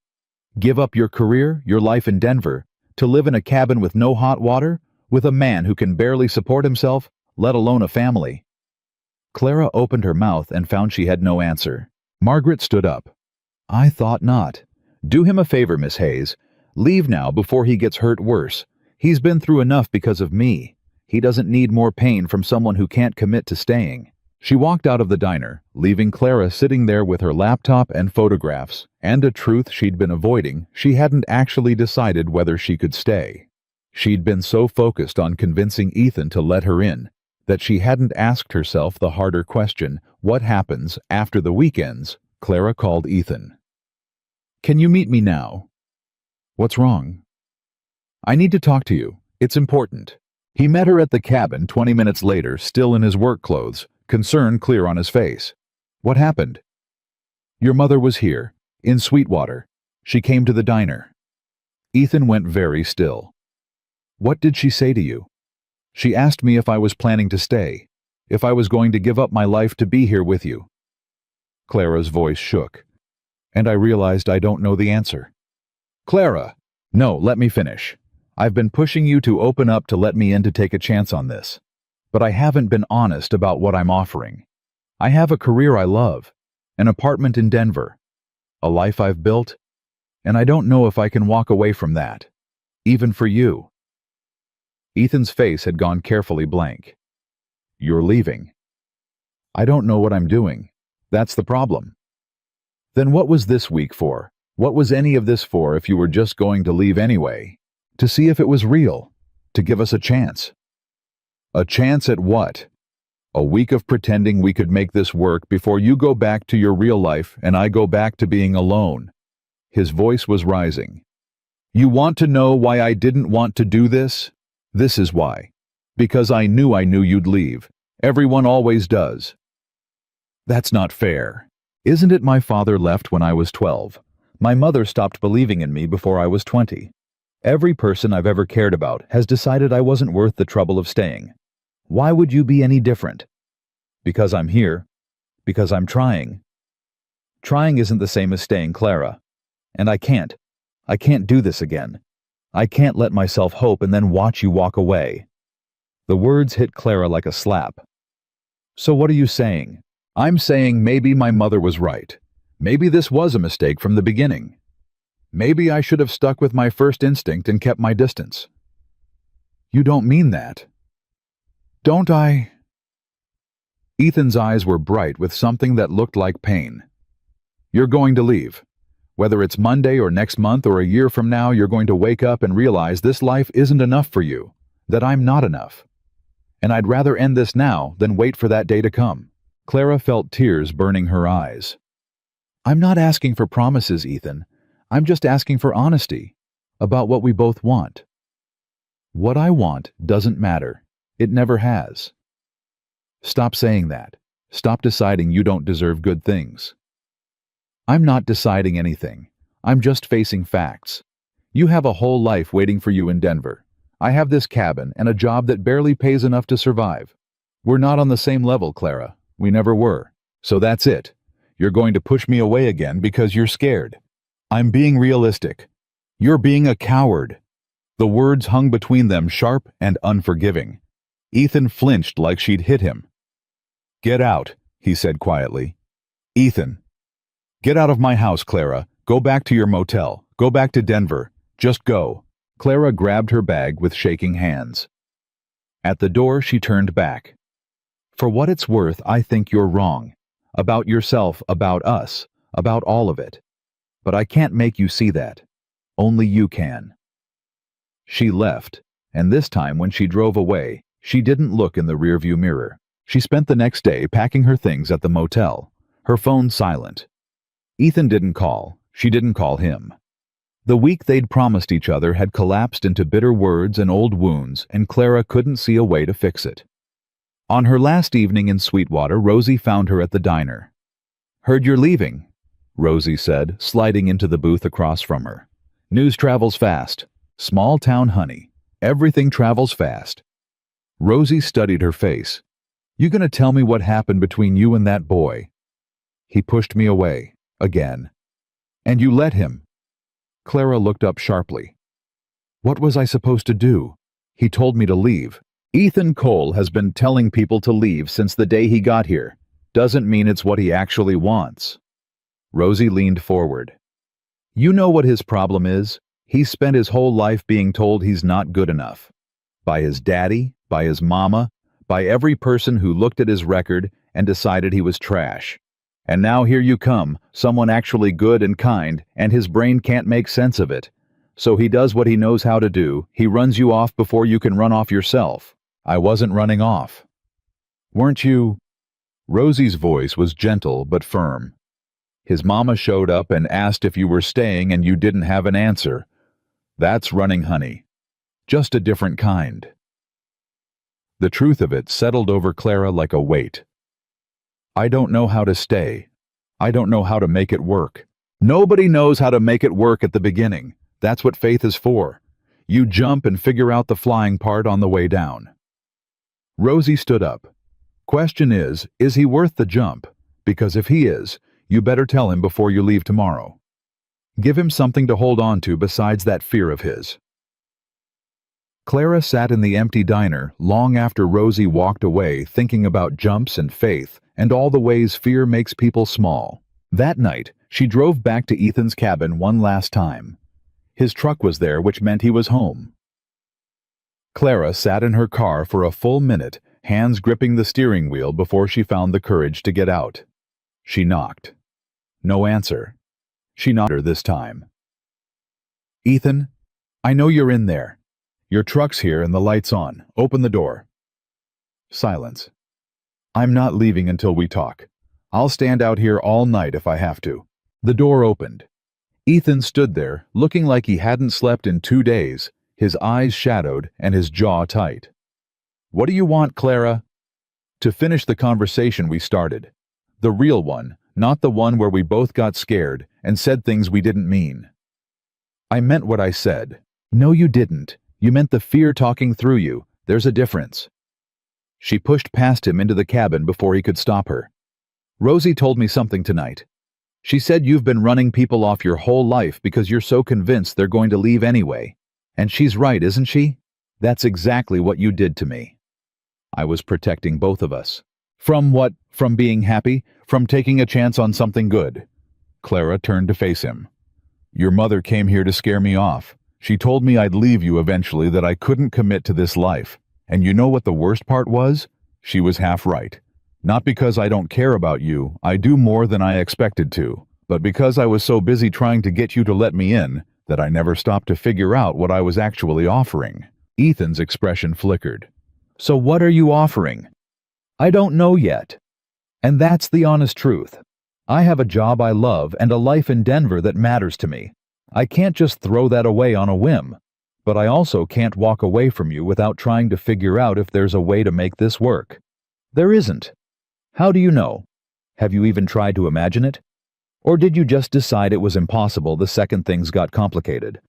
Give up your career, your life in Denver, to live in a cabin with no hot water, with a man who can barely support himself, let alone a family?" Clara opened her mouth and found she had no answer. Margaret stood up. "I thought not. Do him a favor, Miss Hayes. Leave now before he gets hurt worse. He's been through enough because of me. He doesn't need more pain from someone who can't commit to staying." She walked out of the diner, leaving Clara sitting there with her laptop and photographs, and a truth she'd been avoiding: she hadn't actually decided whether she could stay. She'd been so focused on convincing Ethan to let her in that she hadn't asked herself the harder question: what happens after the weekends? Clara called Ethan. "Can you meet me now?" "What's wrong?" "I need to talk to you. It's important." He met her at the cabin 20 minutes later, still in his work clothes, concern clear on his face. "What happened?" "Your mother was here, in Sweetwater. She came to the diner." Ethan went very still. "What did she say to you?" "She asked me if I was planning to stay, if I was going to give up my life to be here with you." Clara's voice shook. "And I realized I don't know the answer." "Clara!" "No, let me finish. I've been pushing you to open up, to let me in, to take a chance on this. But I haven't been honest about what I'm offering. I have a career I love, an apartment in Denver, a life I've built, and I don't know if I can walk away from that, even for you." Ethan's face had gone carefully blank. You're leaving. I don't know what I'm doing. That's the problem. Then what was this week for? What was any of this for if you were just going to leave anyway? To see if it was real. To give us a chance. A chance at what? A week of pretending we could make this work before you go back to your real life and I go back to being alone. His voice was rising. You want to know why I didn't want to do this? This is why. Because I knew you'd leave. Everyone always does. That's not fair. Isn't it my father left when I was 12? My mother stopped believing in me before I was 20. Every person I've ever cared about has decided I wasn't worth the trouble of staying. Why would you be any different? Because I'm here. Because I'm trying. Trying isn't the same as staying, Clara. And I can't do this again. I can't let myself hope and then watch you walk away. The words hit Clara like a slap. So what are you saying? I'm saying maybe my mother was right. Maybe this was a mistake from the beginning. Maybe I should have stuck with my first instinct and kept my distance. You don't mean that. Don't I? Ethan's eyes were bright with something that looked like pain. You're going to leave. Whether it's Monday or next month or a year from now, you're going to wake up and realize this life isn't enough for you, that I'm not enough. And I'd rather end this now than wait for that day to come. Clara felt tears burning her eyes. I'm not asking for promises, Ethan. I'm just asking for honesty about what we both want. What I want doesn't matter. It never has. Stop saying that. Stop deciding you don't deserve good things. I'm not deciding anything. I'm just facing facts. You have a whole life waiting for you in Denver. I have this cabin and a job that barely pays enough to survive. We're not on the same level, Clara. We never were. So that's it. You're going to push me away again because you're scared. I'm being realistic. You're being a coward. The words hung between them, sharp and unforgiving. Ethan flinched like she'd hit him. Get out, he said quietly. Ethan. Get out of my house, Clara. Go back to your motel. Go back to Denver. Just go. Clara grabbed her bag with shaking hands. At the door, she turned back. For what it's worth, I think you're wrong. About yourself, about us, about all of it. But I can't make you see that. Only you can. She left, and this time when she drove away, she didn't look in the rearview mirror. She spent the next day packing her things at the motel, her phone silent. Ethan didn't call. She didn't call him. The week they'd promised each other had collapsed into bitter words and old wounds, and Clara couldn't see a way to fix it. On her last evening in Sweetwater, Rosie found her at the diner. Heard you're leaving, Rosie said, sliding into the booth across from her. News travels fast. Small town honey. Everything travels fast. Rosie studied her face. You gonna tell me what happened between you and that boy? He pushed me away. Again. And you let him? Clara looked up sharply. What was I supposed to do? He told me to leave. Ethan Cole has been telling people to leave since the day he got here. Doesn't mean it's what he actually wants. Rosie leaned forward. You know what his problem is? He's spent his whole life being told he's not good enough. By his daddy, by his mama, by every person who looked at his record and decided he was trash. And now here you come, someone actually good and kind, and his brain can't make sense of it. So he does what he knows how to do. He runs you off before you can run off yourself. I wasn't running off. Weren't you? Rosie's voice was gentle but firm. His mama showed up and asked if you were staying and you didn't have an answer. That's running, honey. Just a different kind. The truth of it settled over Clara like a weight. I don't know how to stay. I don't know how to make it work. Nobody knows how to make it work at the beginning. That's what faith is for. You jump and figure out the flying part on the way down. Rosie stood up. Question is he worth the jump? Because if he is, you better tell him before you leave tomorrow. Give him something to hold on to besides that fear of his. Clara sat in the empty diner long after Rosie walked away, thinking about jumps and faith and all the ways fear makes people small. That night, she drove back to Ethan's cabin one last time. His truck was there, which meant he was home. Clara sat in her car for a full minute, hands gripping the steering wheel before she found the courage to get out. She knocked. No answer. She nodded this time. "Ethan, I know you're in there. Your truck's here and the light's on. Open the door." Silence. "I'm not leaving until we talk. I'll stand out here all night if I have to." The door opened. Ethan stood there, looking like he hadn't slept in 2 days, his eyes shadowed and his jaw tight. "What do you want, Clara?" To finish the conversation we started. The real one, not the one where we both got scared and said things we didn't mean. "I meant what I said." "No, you didn't. You meant the fear talking through you. There's a difference." She pushed past him into the cabin before he could stop her. "Rosie told me something tonight. She said you've been running people off your whole life because you're so convinced they're going to leave anyway. And she's right, isn't she? That's exactly what you did to me." I was protecting both of us. From what? From being happy? From taking a chance on something good? Clara turned to face him. "Your mother came here to scare me off. She told me I'd leave you eventually, that I couldn't commit to this life. And you know what the worst part was? She was half right. Not because I don't care about you, I do more than I expected to, but because I was so busy trying to get you to let me in, that I never stopped to figure out what I was actually offering." Ethan's expression flickered. "So what are you offering?" "I don't know yet. And that's the honest truth. I have a job I love and a life in Denver that matters to me. I can't just throw that away on a whim. But I also can't walk away from you without trying to figure out if there's a way to make this work. There isn't. How do you know? Have you even tried to imagine it? Or did you just decide it was impossible the second things got complicated?"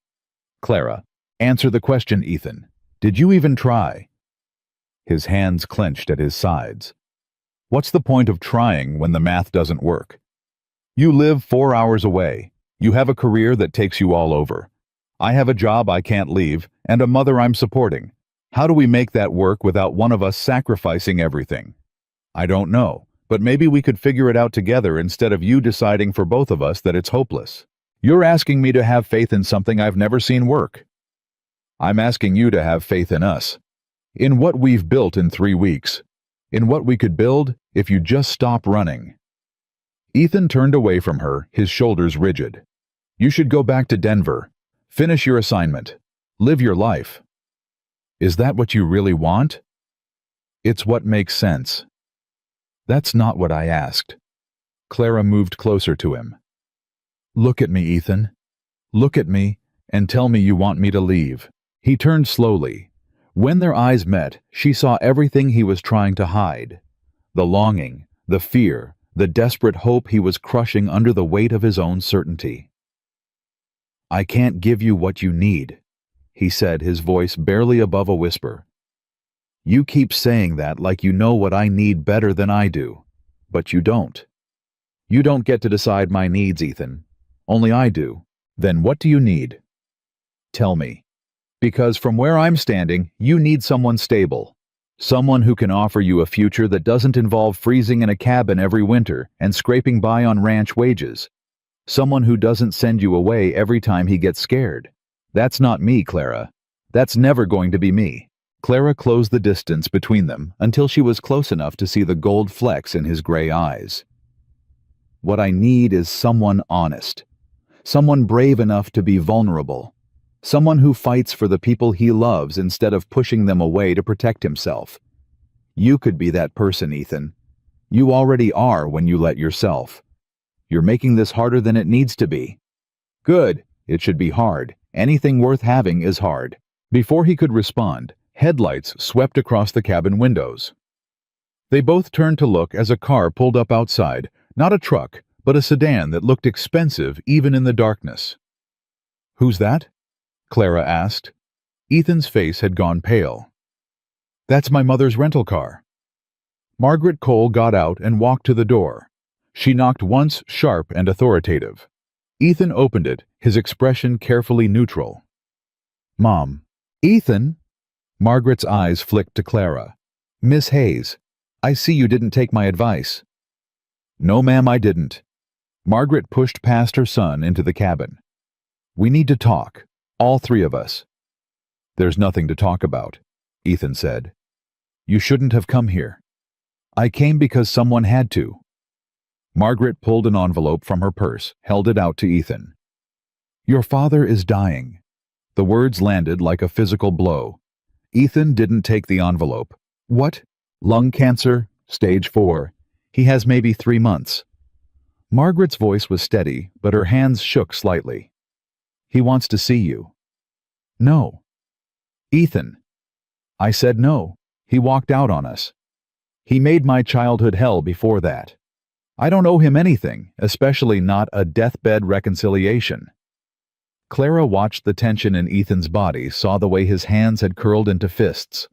"Clara, answer the question, Ethan. Did you even try?" His hands clenched at his sides. "What's the point of trying when the math doesn't work? You live 4 hours away. You have a career that takes you all over. I have a job I can't leave, and a mother I'm supporting. How do we make that work without one of us sacrificing everything? I don't know, but maybe we could figure it out together instead of you deciding for both of us that it's hopeless. You're asking me to have faith in something I've never seen work. I'm asking you to have faith in us. In what we've built in 3 weeks. In what we could build if you just stop running." Ethan turned away from her, his shoulders rigid. "You should go back to Denver. Finish your assignment. Live your life." "Is that what you really want?" "It's what makes sense." "That's not what I asked." Clara moved closer to him. "Look at me, Ethan. Look at me and tell me you want me to leave." He turned slowly. When their eyes met, she saw everything he was trying to hide. The longing, the fear, the desperate hope he was crushing under the weight of his own certainty. "I can't give you what you need," he said, his voice barely above a whisper. "You keep saying that like you know what I need better than I do, but you don't. You don't get to decide my needs, Ethan. Only I do. Then what do you need? Tell me. Because from where I'm standing, you need someone stable. Someone who can offer you a future that doesn't involve freezing in a cabin every winter and scraping by on ranch wages. Someone who doesn't send you away every time he gets scared. That's not me, Clara. That's never going to be me." Clara closed the distance between them until she was close enough to see the gold flecks in his gray eyes. "What I need is someone honest. Someone brave enough to be vulnerable. Someone who fights for the people he loves instead of pushing them away to protect himself. You could be that person, Ethan. You already are when you let yourself. You're making this harder than it needs to be." "Good. It should be hard. Anything worth having is hard." Before he could respond, headlights swept across the cabin windows. They both turned to look as a car pulled up outside, not a truck, but a sedan that looked expensive even in the darkness. "Who's that?" Clara asked. Ethan's face had gone pale. "That's my mother's rental car." Margaret Cole got out and walked to the door. She knocked once, sharp and authoritative. Ethan opened it, his expression carefully neutral. "Mom." "Ethan?" Margaret's eyes flicked to Clara. "Miss Hayes, I see you didn't take my advice." "No, ma'am, I didn't." Margaret pushed past her son into the cabin. "We need to talk, all 3 of us." "There's nothing to talk about," Ethan said. You shouldn't have come here. I came because someone had to. Margaret pulled an envelope from her purse, held it out to Ethan. Your father is dying. The words landed like a physical blow. Ethan didn't take the envelope. What? Lung cancer, stage 4. He has maybe 3 months. Margaret's voice was steady, but her hands shook slightly. He wants to see you. No. Ethan. I said no. He walked out on us. He made my childhood hell before that. I don't owe him anything, especially not a deathbed reconciliation. Clara watched the tension in Ethan's body, saw the way his hands had curled into fists.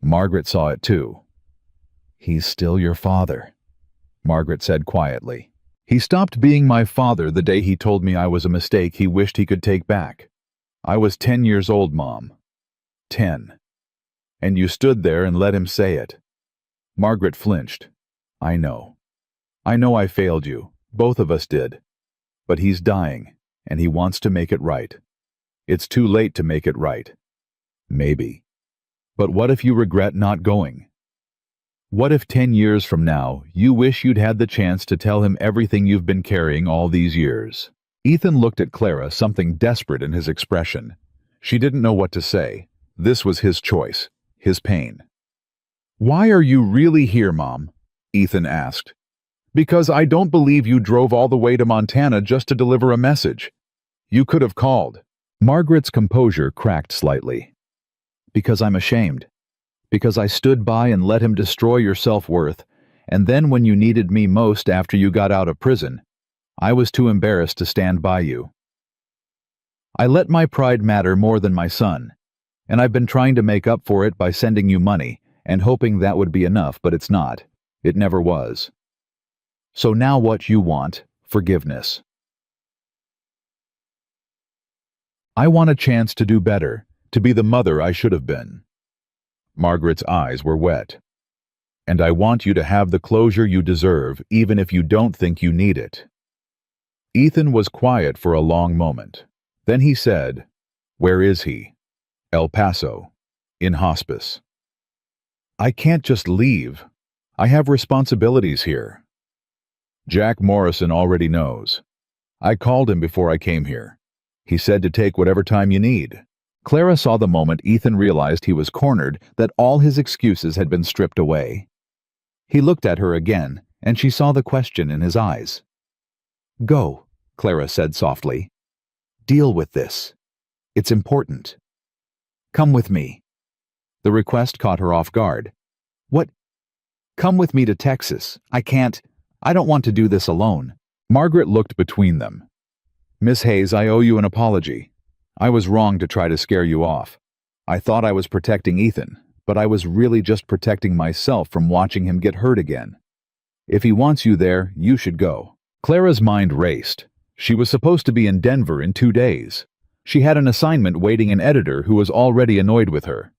Margaret saw it too. He's still your father, Margaret said quietly. He stopped being my father the day he told me I was a mistake he wished he could take back. I was 10 years old, Mom. 10. And you stood there and let him say it. Margaret flinched. I know. I know I failed you. Both of us did. But he's dying, and he wants to make it right. It's too late to make it right. Maybe. But what if you regret not going? What if 10 years from now, you wish you'd had the chance to tell him everything you've been carrying all these years? Ethan looked at Clara, something desperate in his expression. She didn't know what to say. This was his choice, his pain. Why are you really here, Mom? Ethan asked. Because I don't believe you drove all the way to Montana just to deliver a message. You could have called. Margaret's composure cracked slightly. Because I'm ashamed. Because I stood by and let him destroy your self-worth, and then when you needed me most after you got out of prison, I was too embarrassed to stand by you. I let my pride matter more than my son, and I've been trying to make up for it by sending you money and hoping that would be enough, but it's not. It never was. So now what you want, forgiveness. I want a chance to do better, to be the mother I should have been. Margaret's eyes were wet. And I want you to have the closure you deserve, even if you don't think you need it. Ethan was quiet for a long moment. Then he said, Where is he? El Paso. In hospice. I can't just leave. I have responsibilities here. Jack Morrison already knows. I called him before I came here. He said to take whatever time you need. Clara saw the moment Ethan realized he was cornered, that all his excuses had been stripped away. He looked at her again, and she saw the question in his eyes. Go, Clara said softly. Deal with this. It's important. Come with me. The request caught her off guard. What? Come with me to Texas. I don't want to do this alone. Margaret looked between them. Miss Hayes, I owe you an apology. I was wrong to try to scare you off. I thought I was protecting Ethan, but I was really just protecting myself from watching him get hurt again. If he wants you there, you should go. Clara's mind raced. She was supposed to be in Denver in 2 days. She had an assignment waiting an editor who was already annoyed with her.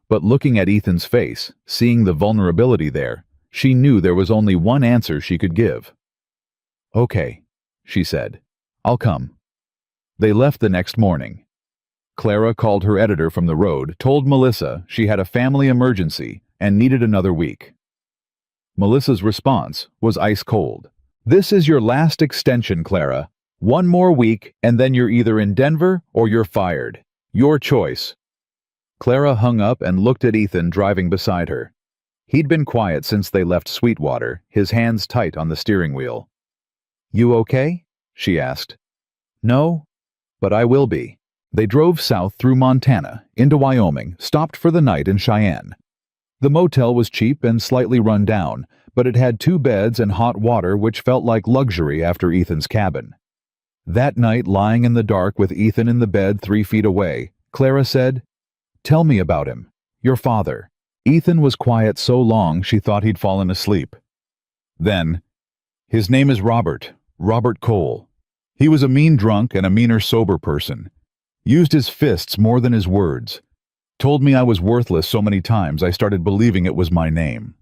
But looking at Ethan's face, seeing the vulnerability there, she knew there was only one answer she could give. Okay, she said. I'll come. They left the next morning. Clara called her editor from the road, told Melissa she had a family emergency and needed another week. Melissa's response was ice cold. This is your last extension, Clara. 1 more week, and then you're either in Denver or you're fired. Your choice. Clara hung up and looked at Ethan driving beside her. He'd been quiet since they left Sweetwater, his hands tight on the steering wheel. You okay? She asked. No, but I will be. They drove south through Montana, into Wyoming, stopped for the night in Cheyenne. The motel was cheap and slightly run down, but it had 2 beds and hot water which felt like luxury after Ethan's cabin. That night, lying in the dark with Ethan in the bed 3 feet away, Clara said, Tell me about him, your father. Ethan was quiet so long she thought he'd fallen asleep. Then, his name is Robert Cole. He was a mean drunk and a meaner sober person. Used his fists more than his words. Told me I was worthless so many times I started believing it was my name.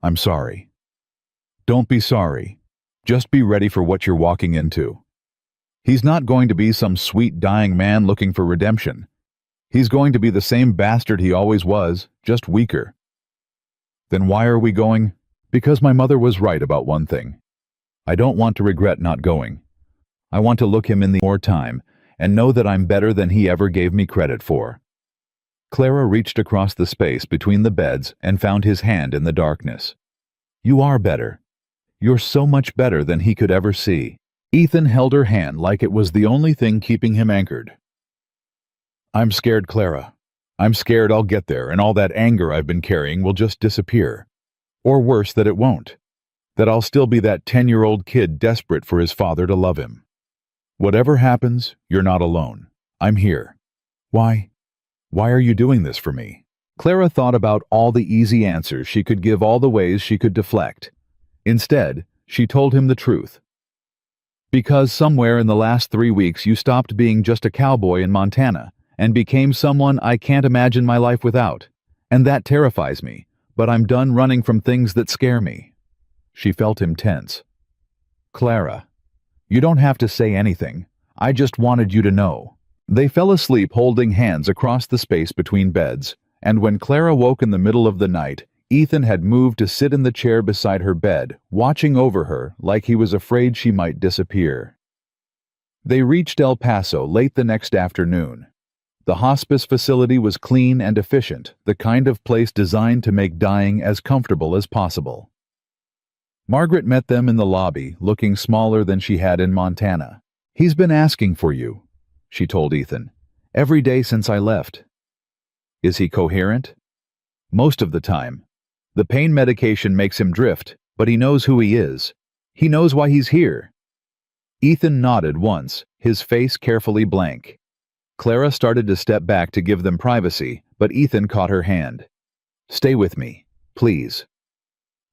I'm sorry. Don't be sorry. Just be ready for what you're walking into. He's not going to be some sweet dying man looking for redemption. He's going to be the same bastard he always was, just weaker. Then why are we going? Because my mother was right about one thing. I don't want to regret not going. I want to look him in the more time and know that I'm better than he ever gave me credit for. Clara reached across the space between the beds and found his hand in the darkness. You are better. You're so much better than he could ever see. Ethan held her hand like it was the only thing keeping him anchored. I'm scared, Clara. I'm scared I'll get there and all that anger I've been carrying will just disappear. Or worse, that it won't. That I'll still be that 10-year-old kid desperate for his father to love him. Whatever happens, you're not alone. I'm here. Why? Why are you doing this for me? Clara thought about all the easy answers she could give, all the ways she could deflect. Instead, she told him the truth. Because somewhere in the last 3 weeks you stopped being just a cowboy in Montana and became someone I can't imagine my life without. And that terrifies me, but I'm done running from things that scare me. She felt him tense. Clara, you don't have to say anything. I just wanted you to know. They fell asleep holding hands across the space between beds, and when Clara woke in the middle of the night, Ethan had moved to sit in the chair beside her bed, watching over her like he was afraid she might disappear. They reached El Paso late the next afternoon. The hospice facility was clean and efficient, the kind of place designed to make dying as comfortable as possible. Margaret met them in the lobby, looking smaller than she had in Montana. He's been asking for you, she told Ethan, every day since I left. Is he coherent? Most of the time. The pain medication makes him drift, but he knows who he is. He knows why he's here. Ethan nodded once, his face carefully blank. Clara started to step back to give them privacy, but Ethan caught her hand. Stay with me, please.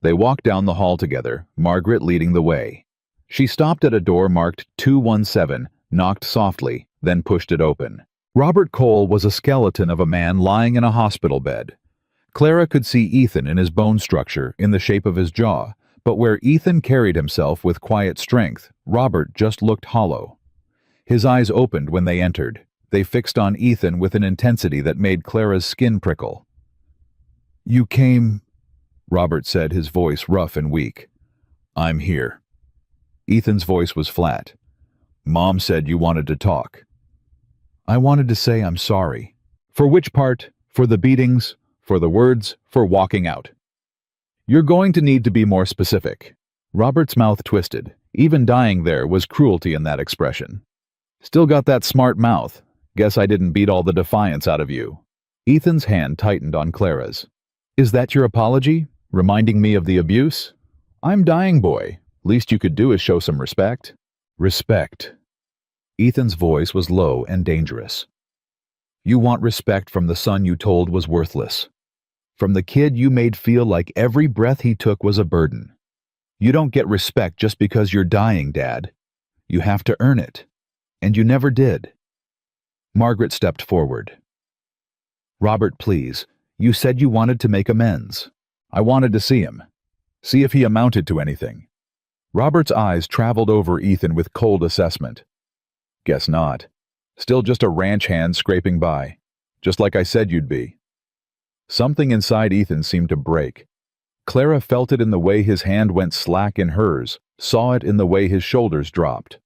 They walked down the hall together, Margaret leading the way. She stopped at a door marked 217, knocked softly, then pushed it open. Robert Cole was a skeleton of a man lying in a hospital bed. Clara could see Ethan in his bone structure, in the shape of his jaw, but where Ethan carried himself with quiet strength, Robert just looked hollow. His eyes opened when they entered. They fixed on Ethan with an intensity that made Clara's skin prickle. You came, Robert said, his voice rough and weak. I'm here. Ethan's voice was flat. Mom said you wanted to talk. I wanted to say I'm sorry. For which part? For the beatings? For the words? For walking out? You're going to need to be more specific. Robert's mouth twisted. Even dying there was cruelty in that expression. Still got that smart mouth. Guess I didn't beat all the defiance out of you. Ethan's hand tightened on Clara's. Is that your apology? Reminding me of the abuse? I'm dying, boy. Least you could do is show some respect. Respect. Ethan's voice was low and dangerous. You want respect from the son you told was worthless. From the kid you made feel like every breath he took was a burden. You don't get respect just because you're dying, Dad. You have to earn it. And you never did. Margaret stepped forward. Robert, please. You said you wanted to make amends. I wanted to see him. See if he amounted to anything. Robert's eyes traveled over Ethan with cold assessment. Guess not. Still just a ranch hand scraping by. Just like I said you'd be. Something inside Ethan seemed to break. Clara felt it in the way his hand went slack in hers, saw it in the way his shoulders dropped.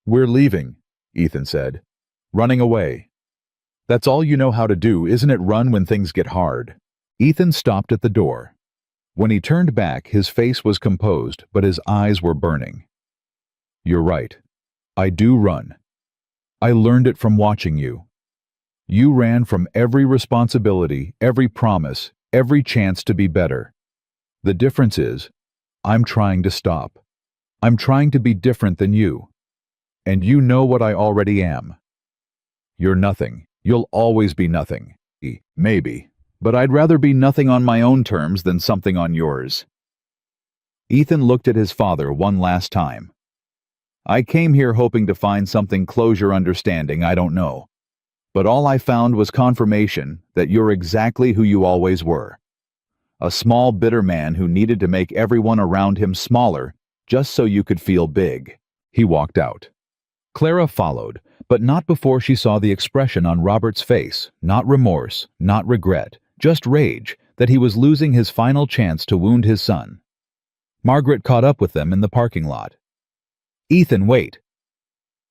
We're leaving, Ethan said. Running away. That's all you know how to do, isn't it? Run when things get hard. Ethan stopped at the door. When he turned back, his face was composed, but his eyes were burning. You're right. I do run. I learned it from watching you. You ran from every responsibility, every promise, every chance to be better. The difference is, I'm trying to stop. I'm trying to be different than you. And you know what I already am. You're nothing. You'll always be nothing. Maybe. But I'd rather be nothing on my own terms than something on yours. Ethan looked at his father one last time. I came here hoping to find something closure, understanding, I don't know. But all I found was confirmation that you're exactly who you always were. A small, bitter man who needed to make everyone around him smaller just so you could feel big. He walked out. Clara followed, but not before she saw the expression on Robert's face, not remorse, not regret, just rage that he was losing his final chance to wound his son. Margaret caught up with them in the parking lot. "Ethan, wait.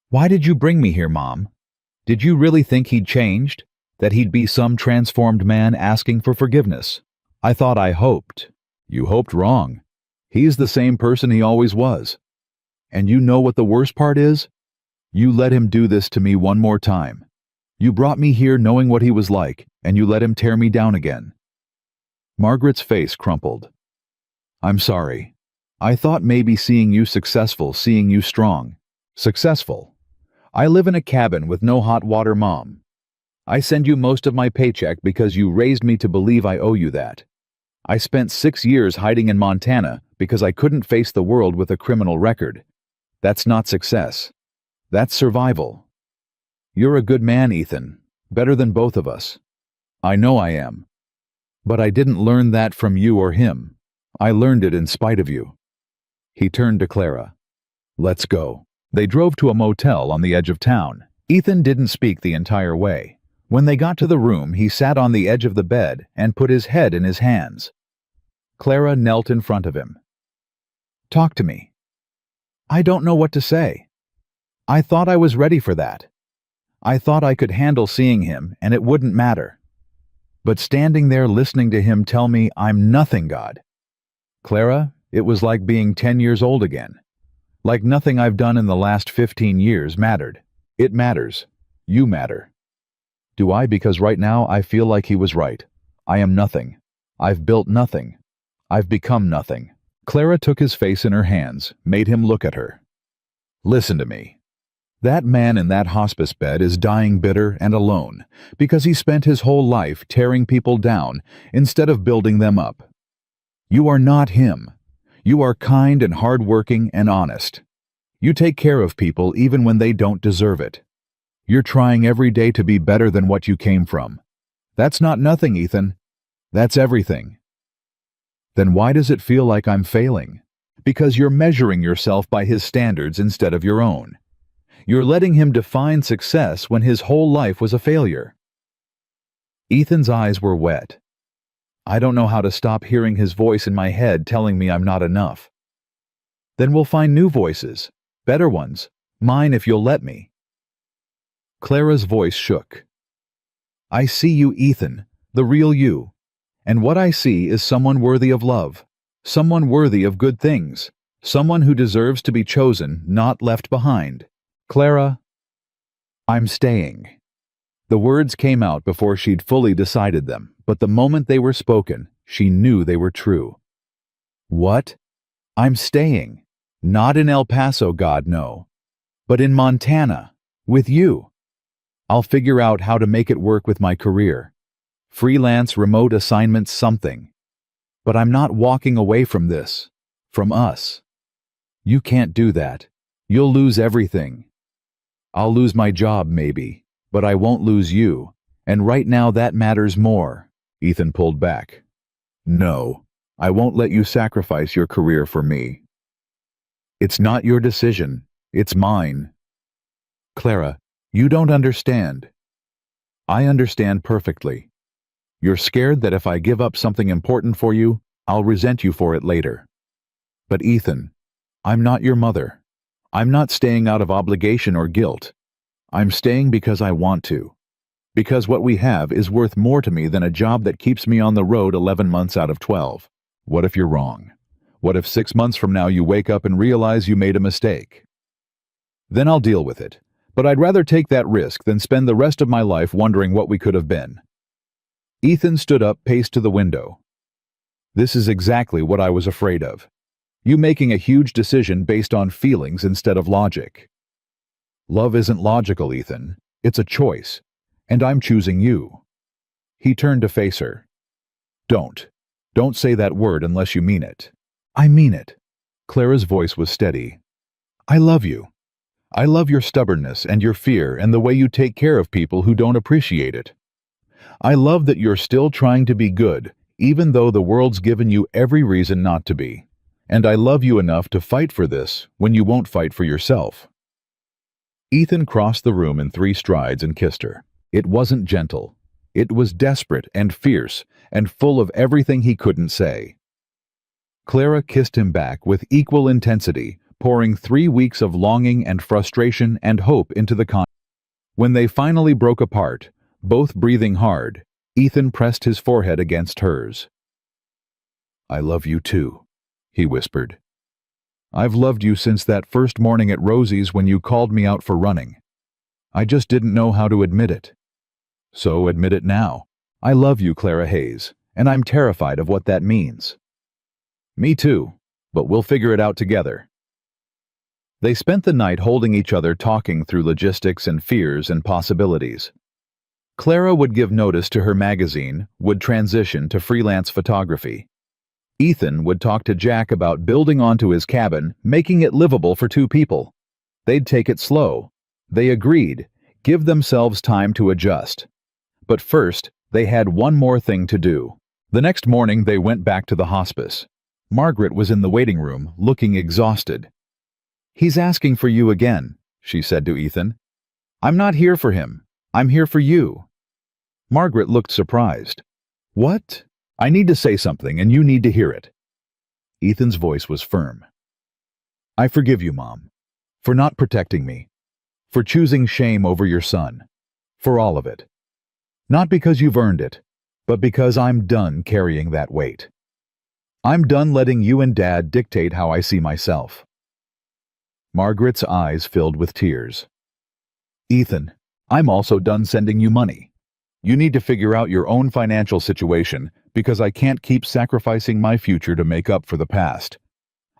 Why did you bring me here, Mom? Did you really think he'd changed? That he'd be some transformed man asking for forgiveness? I hoped. You hoped wrong. He's the same person he always was. And you know what the worst part is? You let him do this to me one more time. You brought me here knowing what he was like, and you let him tear me down again." Margaret's face crumpled. "I'm sorry. I thought maybe seeing you successful, seeing you strong." "Successful? I live in a cabin with no hot water, Mom. I send you most of my paycheck because you raised me to believe I owe you that. I spent 6 years hiding in Montana because I couldn't face the world with a criminal record. That's not success. That's survival. You're a good man, Ethan. Better than both of us. I know I am. But I didn't learn that from you or him. I learned it in spite of you." He turned to Clara. "Let's go." They drove to a motel on the edge of town. Ethan didn't speak the entire way. When they got to the room, he sat on the edge of the bed and put his head in his hands. Clara knelt in front of him. "Talk to me." "I don't know what to say. I thought I was ready for that. I thought I could handle seeing him and it wouldn't matter. But standing there listening to him tell me I'm nothing, God. Clara, it was like being 10 years old again. Like nothing I've done in the last 15 years mattered. It matters. You matter. Do I? Because right now I feel like he was right. I am nothing. I've built nothing. I've become nothing." Clara took his face in her hands, made him look at her. "Listen to me. That man in that hospice bed is dying bitter and alone because he spent his whole life tearing people down instead of building them up. You are not him. You are kind and hardworking and honest. You take care of people even when they don't deserve it. You're trying every day to be better than what you came from. That's not nothing, Ethan. That's everything." "Then why does it feel like I'm failing?" "Because you're measuring yourself by his standards instead of your own. You're letting him define success when his whole life was a failure." Ethan's eyes were wet. "I don't know how to stop hearing his voice in my head telling me I'm not enough." "Then we'll find new voices, better ones, mine if you'll let me." Clara's voice shook. "I see you, Ethan, the real you. And what I see is someone worthy of love, someone worthy of good things, someone who deserves to be chosen, not left behind. Clara, I'm staying." The words came out before she'd fully decided them, but the moment they were spoken, she knew they were true. "What? I'm staying. Not in El Paso, God, no. But in Montana, with you. I'll figure out how to make it work with my career. Freelance, remote assignments, something. But I'm not walking away from this. From us. You can't do that. You'll lose everything. I'll lose my job, maybe, but I won't lose you, and right now that matters more." Ethan pulled back. "No, I won't let you sacrifice your career for me. It's not your decision, it's mine." "Clara, you don't understand." "I understand perfectly. You're scared that if I give up something important for you, I'll resent you for it later. But Ethan, I'm not your mother. I'm not staying out of obligation or guilt. I'm staying because I want to. Because what we have is worth more to me than a job that keeps me on the road 11 months out of 12. What if you're wrong? What if 6 months from now you wake up and realize you made a mistake? Then I'll deal with it. But I'd rather take that risk than spend the rest of my life wondering what we could have been." Ethan stood up, paced to the window. "This is exactly what I was afraid of. You making a huge decision based on feelings instead of logic. Love isn't logical, Ethan. It's a choice. And I'm choosing you." He turned to face her. Don't say that word unless you mean it." "I mean it." Clara's voice was steady. "I love you. I love your stubbornness and your fear and the way you take care of people who don't appreciate it. I love that you're still trying to be good, even though the world's given you every reason not to be. And I love you enough to fight for this when you won't fight for yourself." Ethan crossed the room in 3 strides and kissed her. It wasn't gentle. It was desperate and fierce and full of everything he couldn't say. Clara kissed him back with equal intensity, pouring 3 weeks of longing and frustration and hope into the conversation. When they finally broke apart, both breathing hard, Ethan pressed his forehead against hers. "I love you too," he whispered. "I've loved you since that first morning at Rosie's when you called me out for running. I just didn't know how to admit it. So admit it now. I love you, Clara Hayes, and I'm terrified of what that means." "Me too, but we'll figure it out together." They spent the night holding each other, talking through logistics and fears and possibilities. Clara would give notice to her magazine, would transition to freelance photography. Ethan would talk to Jack about building onto his cabin, making it livable for 2 people. They'd take it slow. They agreed, give themselves time to adjust. But first, they had one more thing to do. The next morning they went back to the hospice. Margaret was in the waiting room, looking exhausted. "He's asking for you again," she said to Ethan. "I'm not here for him. I'm here for you." Margaret looked surprised. "What?" "I need to say something, and you need to hear it." Ethan's voice was firm. "I forgive you, Mom, for not protecting me, for choosing shame over your son, for all of it. Not because you've earned it, but because I'm done carrying that weight. I'm done letting you and Dad dictate how I see myself." Margaret's eyes filled with tears. "Ethan, I'm also done sending you money. You need to figure out your own financial situation because I can't keep sacrificing my future to make up for the past.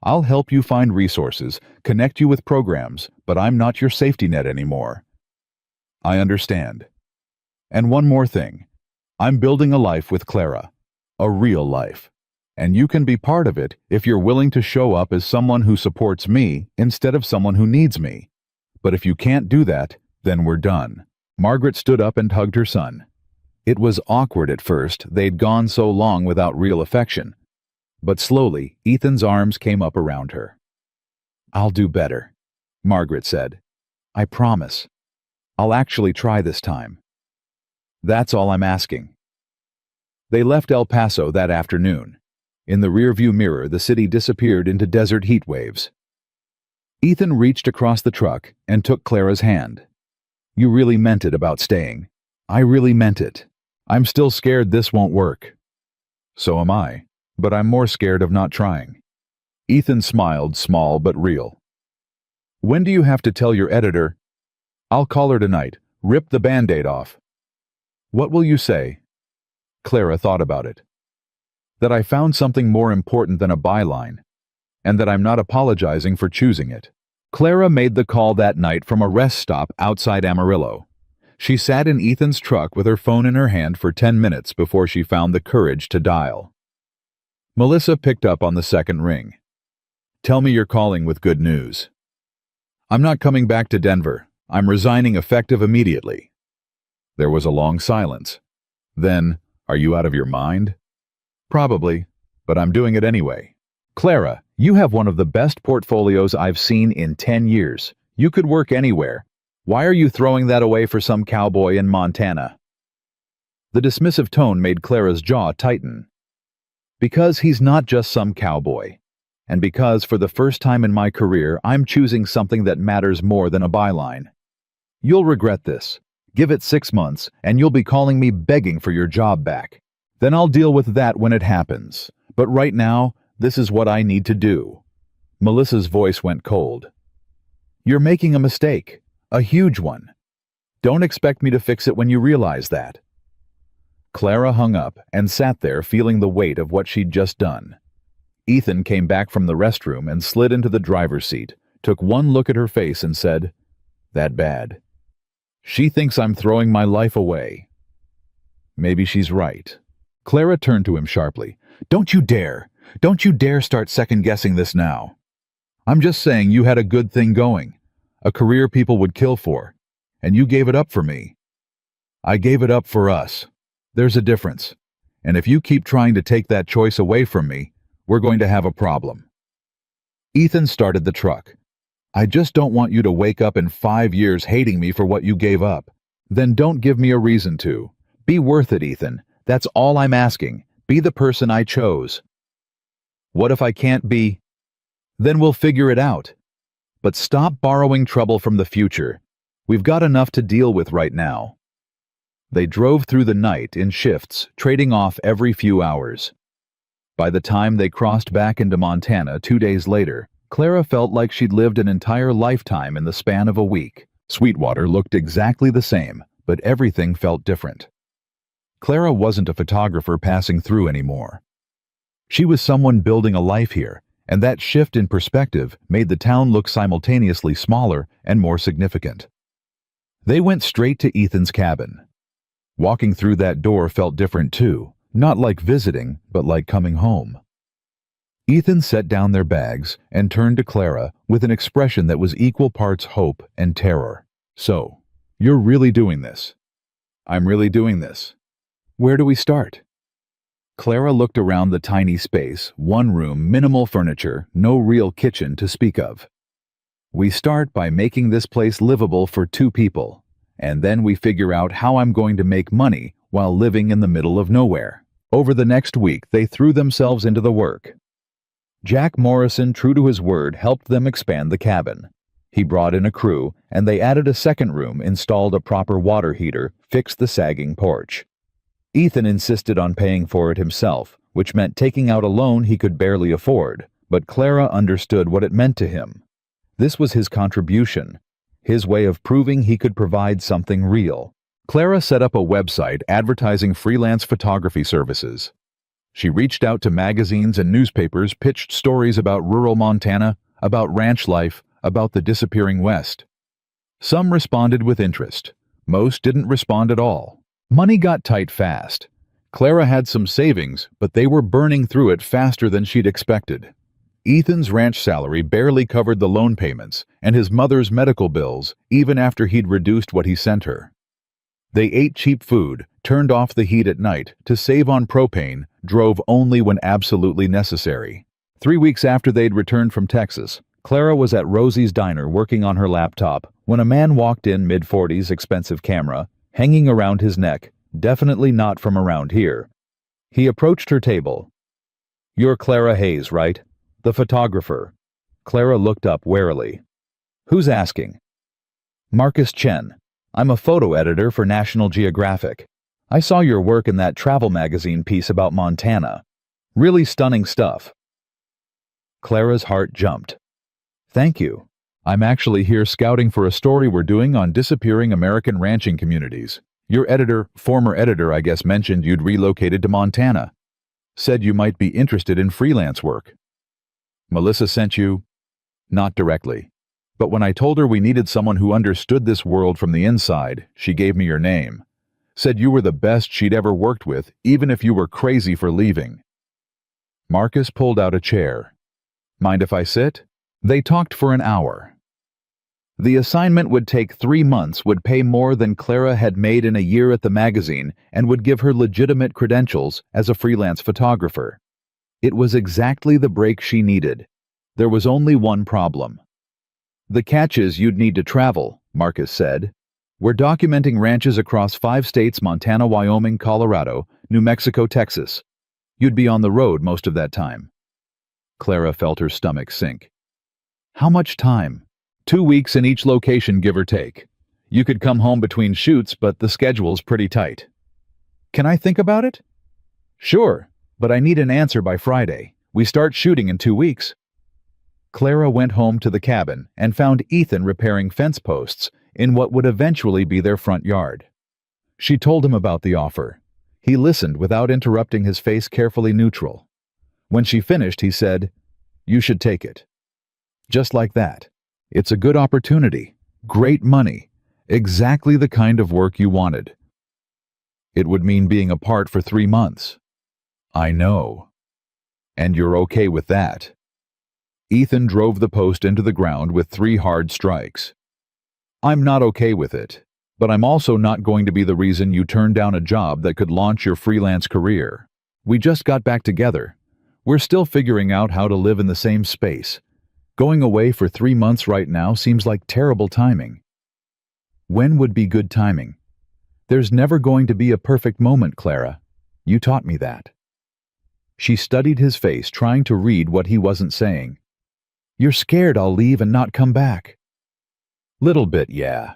I'll help you find resources, connect you with programs, but I'm not your safety net anymore." "I understand. And one more thing. I'm building a life with Clara. A real life. And you can be part of it if you're willing to show up as someone who supports me instead of someone who needs me. But if you can't do that, then we're done." Margaret stood up and hugged her son. It was awkward at first, they'd gone so long without real affection. But slowly, Ethan's arms came up around her. "I'll do better," Margaret said. "I promise. I'll actually try this time. That's all I'm asking." They left El Paso that afternoon. In the rearview mirror, the city disappeared into desert heat waves. Ethan reached across the truck and took Clara's hand. "You really meant it about staying. I really meant it. I'm still scared this won't work." "So am I, but I'm more scared of not trying." Ethan smiled, small but real. "When do you have to tell your editor?" "I'll call her tonight. Rip the Band-Aid off." "What will you say?" Clara thought about it. "That I found something more important than a byline, and that I'm not apologizing for choosing it." Clara made the call that night from a rest stop outside Amarillo. She sat in Ethan's truck with her phone in her hand for 10 minutes before she found the courage to dial. Melissa picked up on the second ring. "Tell me you're calling with good news." "I'm not coming back to Denver. I'm resigning effective immediately." There was a long silence. Then, "Are you out of your mind?" "Probably, but I'm doing it anyway." "Clara, you have one of the best portfolios I've seen in 10 years. You could work anywhere. Why are you throwing that away for some cowboy in Montana?" The dismissive tone made Clara's jaw tighten. "Because he's not just some cowboy. And because, for the first time in my career, I'm choosing something that matters more than a byline. You'll regret this. Give it 6 months, and you'll be calling me begging for your job back. Then I'll deal with that when it happens. But right now, this is what I need to do." Melissa's voice went cold. "You're making a mistake. A huge one. Don't expect me to fix it when you realize that." Clara hung up and sat there feeling the weight of what she'd just done. Ethan came back from the restroom and slid into the driver's seat, took one look at her face and said, "That bad. She thinks I'm throwing my life away." Maybe she's right. Clara turned to him sharply. Don't you dare start second-guessing this now. I'm just saying you had a good thing going, a career people would kill for, and you gave it up for me. I gave it up for us. There's a difference, and if you keep trying to take that choice away from me, we're going to have a problem." Ethan started the truck. "I just don't want you to wake up in 5 years hating me for what you gave up. Then don't give me a reason to. Be worth it, Ethan. That's all I'm asking. Be the person I chose. What if I can't be? Then we'll figure it out. But stop borrowing trouble from the future. We've got enough to deal with right now. They drove through the night in shifts, trading off every few hours. By the time they crossed back into Montana 2 days later, Clara felt like she'd lived an entire lifetime in the span of a week. Sweetwater looked exactly the same, but everything felt different. Clara wasn't a photographer passing through anymore. She was someone building a life here, and that shift in perspective made the town look simultaneously smaller and more significant. They went straight to Ethan's cabin. Walking through that door felt different too, not like visiting, but like coming home. Ethan set down their bags and turned to Clara with an expression that was equal parts hope and terror. So, you're really doing this? I'm really doing this. Where do we start? Clara looked around the tiny space, one room, minimal furniture, no real kitchen to speak of. We start by making this place livable for 2 people, and then we figure out how I'm going to make money while living in the middle of nowhere. Over the next week, they threw themselves into the work. Jack Morrison, true to his word, helped them expand the cabin. He brought in a crew, and they added a second room, installed a proper water heater, fixed the sagging porch. Ethan insisted on paying for it himself, which meant taking out a loan he could barely afford, but Clara understood what it meant to him. This was his contribution, his way of proving he could provide something real. Clara set up a website advertising freelance photography services. She reached out to magazines and newspapers, pitched stories about rural Montana, about ranch life, about the disappearing West. Some responded with interest. Most didn't respond at all. Money got tight fast. Clara had some savings, but they were burning through it faster than she'd expected. Ethan's ranch salary barely covered the loan payments and his mother's medical bills, even after he'd reduced what he sent her. They ate cheap food, turned off the heat at night to save on propane, drove only when absolutely necessary. 3 weeks after they'd returned from Texas, Clara was at Rosie's diner working on her laptop when a man walked in, mid-40s, expensive camera, hanging around his neck, definitely not from around here. He approached her table. "You're Clara Hayes, right? The photographer." Clara looked up warily. "Who's asking?" "Marcus Chen. I'm a photo editor for National Geographic. I saw your work in that travel magazine piece about Montana. Really stunning stuff." Clara's heart jumped. "Thank you. I'm actually here scouting for a story we're doing on disappearing American ranching communities. Your former editor, I guess, mentioned you'd relocated to Montana. Said you might be interested in freelance work." "Melissa sent you?" "Not directly. But when I told her we needed someone who understood this world from the inside, she gave me your name. Said you were the best she'd ever worked with, even if you were crazy for leaving." Marcus pulled out a chair. "Mind if I sit?" They talked for an hour. The assignment would take 3 months, would pay more than Clara had made in a year at the magazine, and would give her legitimate credentials as a freelance photographer. It was exactly the break she needed. There was only one problem. "The catch is you'd need to travel," Marcus said. "We're documenting ranches across 5 states: Montana, Wyoming, Colorado, New Mexico, Texas. You'd be on the road most of that time." Clara felt her stomach sink. "How much time?" 2 weeks in each location, give or take. You could come home between shoots, but the schedule's pretty tight." "Can I think about it?" "Sure, but I need an answer by Friday. We start shooting in 2 weeks. Clara went home to the cabin and found Ethan repairing fence posts in what would eventually be their front yard. She told him about the offer. He listened without interrupting, his face carefully neutral. When she finished, he said, "You should take it." Just like that. "It's a good opportunity, great money, exactly the kind of work you wanted." "It would mean being apart for 3 months." "I know. And you're okay with that?" Ethan drove the post into the ground with 3 hard strikes. "I'm not okay with it, but I'm also not going to be the reason you turn down a job that could launch your freelance career. We just got back together. We're still figuring out how to live in the same space. Going away for 3 months right now seems like terrible timing." "When would be good timing?" There's never going to be a perfect moment, Clara. You taught me that. She studied his face, trying to read what he wasn't saying. You're scared I'll leave and not come back. Little bit, yeah.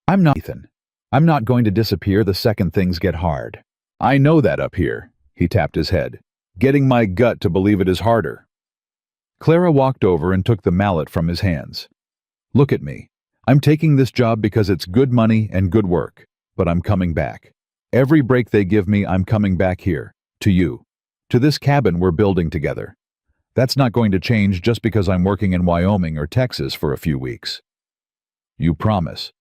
I'm not, Ethan. I'm not going to disappear the second things get hard. I know that up here, he tapped his head. Getting my gut to believe it is harder. Clara walked over and took the mallet from his hands. Look at me. I'm taking this job because it's good money and good work, but I'm coming back. Every break they give me, I'm coming back here, to you, to this cabin we're building together. That's not going to change just because I'm working in Wyoming or Texas for a few weeks. You promise?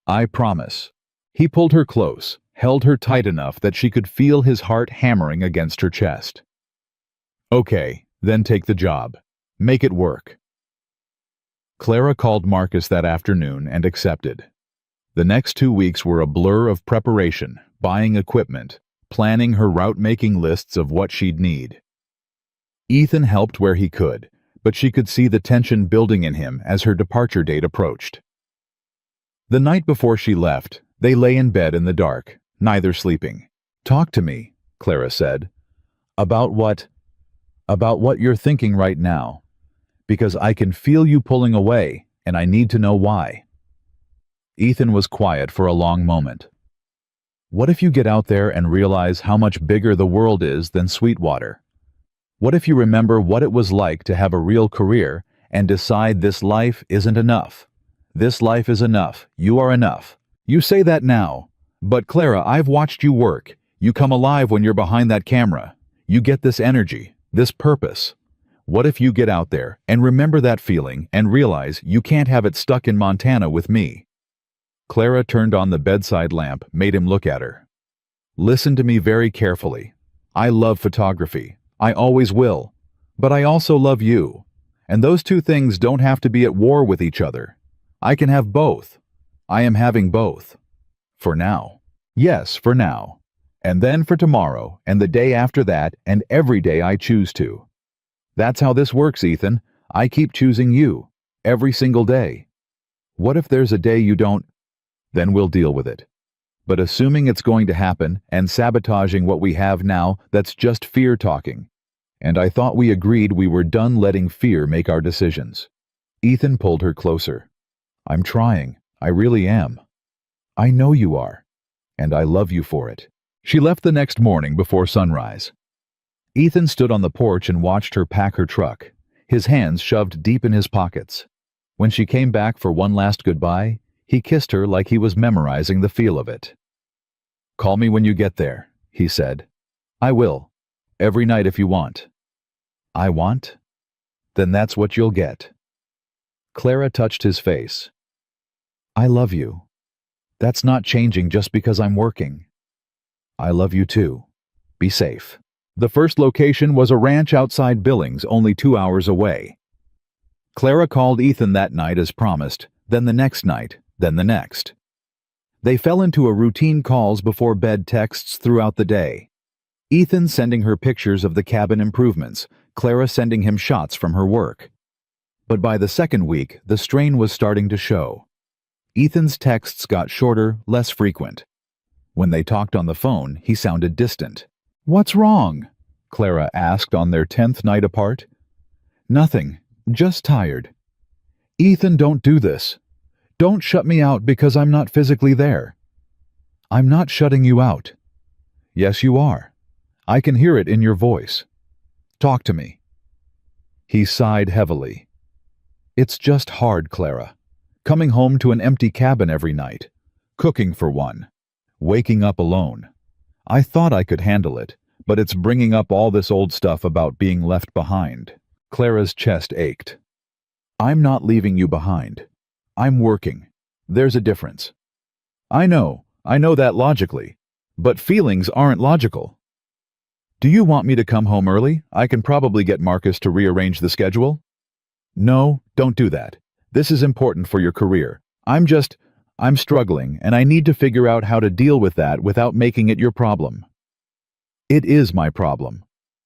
I promise. He pulled her close, held her tight enough that she could feel his heart hammering against her chest. Okay, then take the job. Make it work. Clara called Marcus that afternoon and accepted. The next 2 weeks were a blur of preparation, buying equipment, planning her route-making lists of what she'd need. Ethan helped where he could, but she could see the tension building in him as her departure date approached. The night before she left, they lay in bed in the dark, neither sleeping. Talk to me, Clara said. About what? About what you're thinking right now. Because I can feel you pulling away, and I need to know why. Ethan was quiet for a long moment. What if you get out there and realize how much bigger the world is than Sweetwater? What if you remember what it was like to have a real career and decide this life isn't enough? This life is enough. You are enough. You say that now. But Clara, I've watched you work. You come alive when you're behind that camera. You get this energy, this purpose. What if you get out there and remember that feeling and realize you can't have it stuck in Montana with me? Clara turned on the bedside lamp, made him look at her. Listen to me very carefully. I love photography. I always will. But I also love you. And those two things don't have to be at war with each other. I can have both. I am having both. For now. Yes, for now. And then for tomorrow, and the day after that, and every day I choose to. That's how this works, Ethan. I keep choosing you. Every single day. What if there's a day you don't? Then we'll deal with it. But assuming it's going to happen and sabotaging what we have now, that's just fear talking. And I thought we agreed we were done letting fear make our decisions. Ethan pulled her closer. I'm trying. I really am. I know you are. And I love you for it. She left the next morning before sunrise. Ethan stood on the porch and watched her pack her truck, his hands shoved deep in his pockets. When she came back for one last goodbye, he kissed her like he was memorizing the feel of it. Call me when you get there, he said. I will. Every night if you want. I want? Then that's what you'll get. Clara touched his face. I love you. That's not changing just because I'm working. I love you too. Be safe. The first location was a ranch outside Billings, only 2 hours away. Clara called Ethan that night as promised, then the next night, then the next. They fell into a routine calls before bed texts throughout the day. Ethan sending her pictures of the cabin improvements, Clara sending him shots from her work. But by the second week, the strain was starting to show. Ethan's texts got shorter, less frequent. When they talked on the phone, he sounded distant. What's wrong? Clara asked on their 10th night apart. Nothing, just tired. Ethan, don't do this. Don't shut me out because I'm not physically there. I'm not shutting you out. Yes, you are. I can hear it in your voice. Talk to me. He sighed heavily. It's just hard, Clara. Coming home to an empty cabin every night. Cooking for one. Waking up alone. I thought I could handle it, but it's bringing up all this old stuff about being left behind. Clara's chest ached. I'm not leaving you behind. I'm working. There's a difference. I know that logically, but feelings aren't logical. Do you want me to come home early? I can probably get Marcus to rearrange the schedule. No, don't do that. This is important for your career. I'm struggling, and I need to figure out how to deal with that without making it your problem. It is my problem.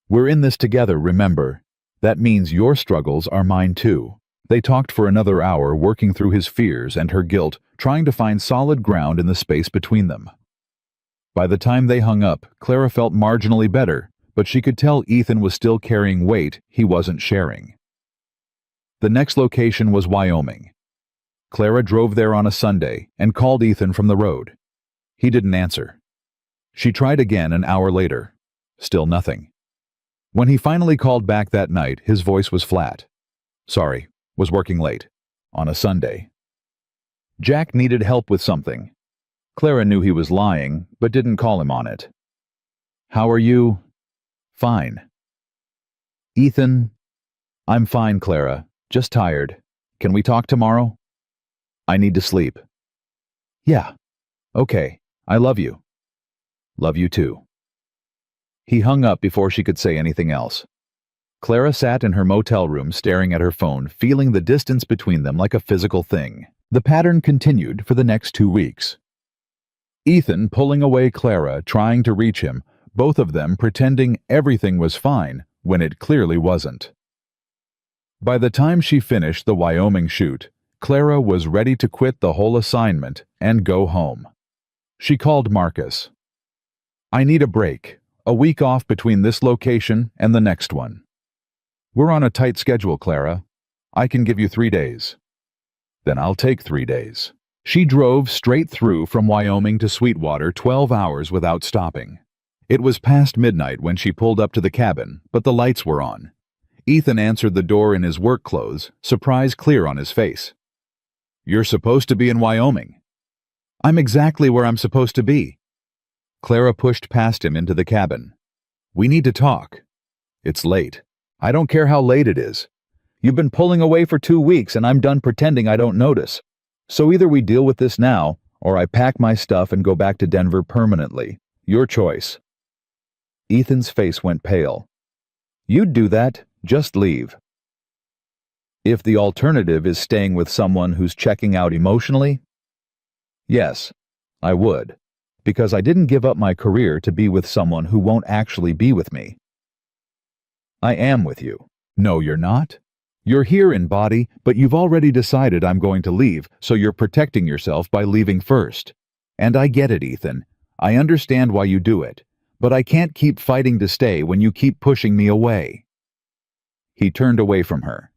We're in this together, remember. That means your struggles are mine too. They talked for another hour, working through his fears and her guilt, trying to find solid ground in the space between them. By the time they hung up, Clara felt marginally better, but she could tell Ethan was still carrying weight he wasn't sharing. The next location was Wyoming. Clara drove there on a Sunday and called Ethan from the road. He didn't answer. She tried again an hour later. Still nothing. When he finally called back that night, his voice was flat. Sorry, was working late. On a Sunday. Jack needed help with something. Clara knew he was lying, but didn't call him on it. How are you? Fine. Ethan? I'm fine, Clara. Just tired. Can we talk tomorrow? I need to sleep. Yeah. Okay. I love you. Love you too. He hung up before she could say anything else. Clara sat in her motel room staring at her phone, feeling the distance between them like a physical thing. The pattern continued for the next 2 weeks. Ethan pulling away Clara, trying to reach him, both of them pretending everything was fine when it clearly wasn't. By the time she finished the Wyoming shoot, Clara was ready to quit the whole assignment and go home. She called Marcus. I need a break, a week off between this location and the next one. We're on a tight schedule, Clara. I can give you 3 days. Then I'll take 3 days. She drove straight through from Wyoming to Sweetwater 12 hours without stopping. It was past midnight when she pulled up to the cabin, but the lights were on. Ethan answered the door in his work clothes, surprise clear on his face. You're supposed to be in Wyoming. I'm exactly where I'm supposed to be. Clara pushed past him into the cabin. We need to talk. It's late. I don't care how late it is. You've been pulling away for 2 weeks and I'm done pretending I don't notice. So either we deal with this now, or I pack my stuff and go back to Denver permanently. Your choice. Ethan's face went pale. You'd do that, just leave. If the alternative is staying with someone who's checking out emotionally? Yes, I would, because I didn't give up my career to be with someone who won't actually be with me. I am with you. No, you're not. You're here in body, but you've already decided I'm going to leave, so you're protecting yourself by leaving first. And I get it, Ethan. I understand why you do it, but I can't keep fighting to stay when you keep pushing me away. He turned away from her.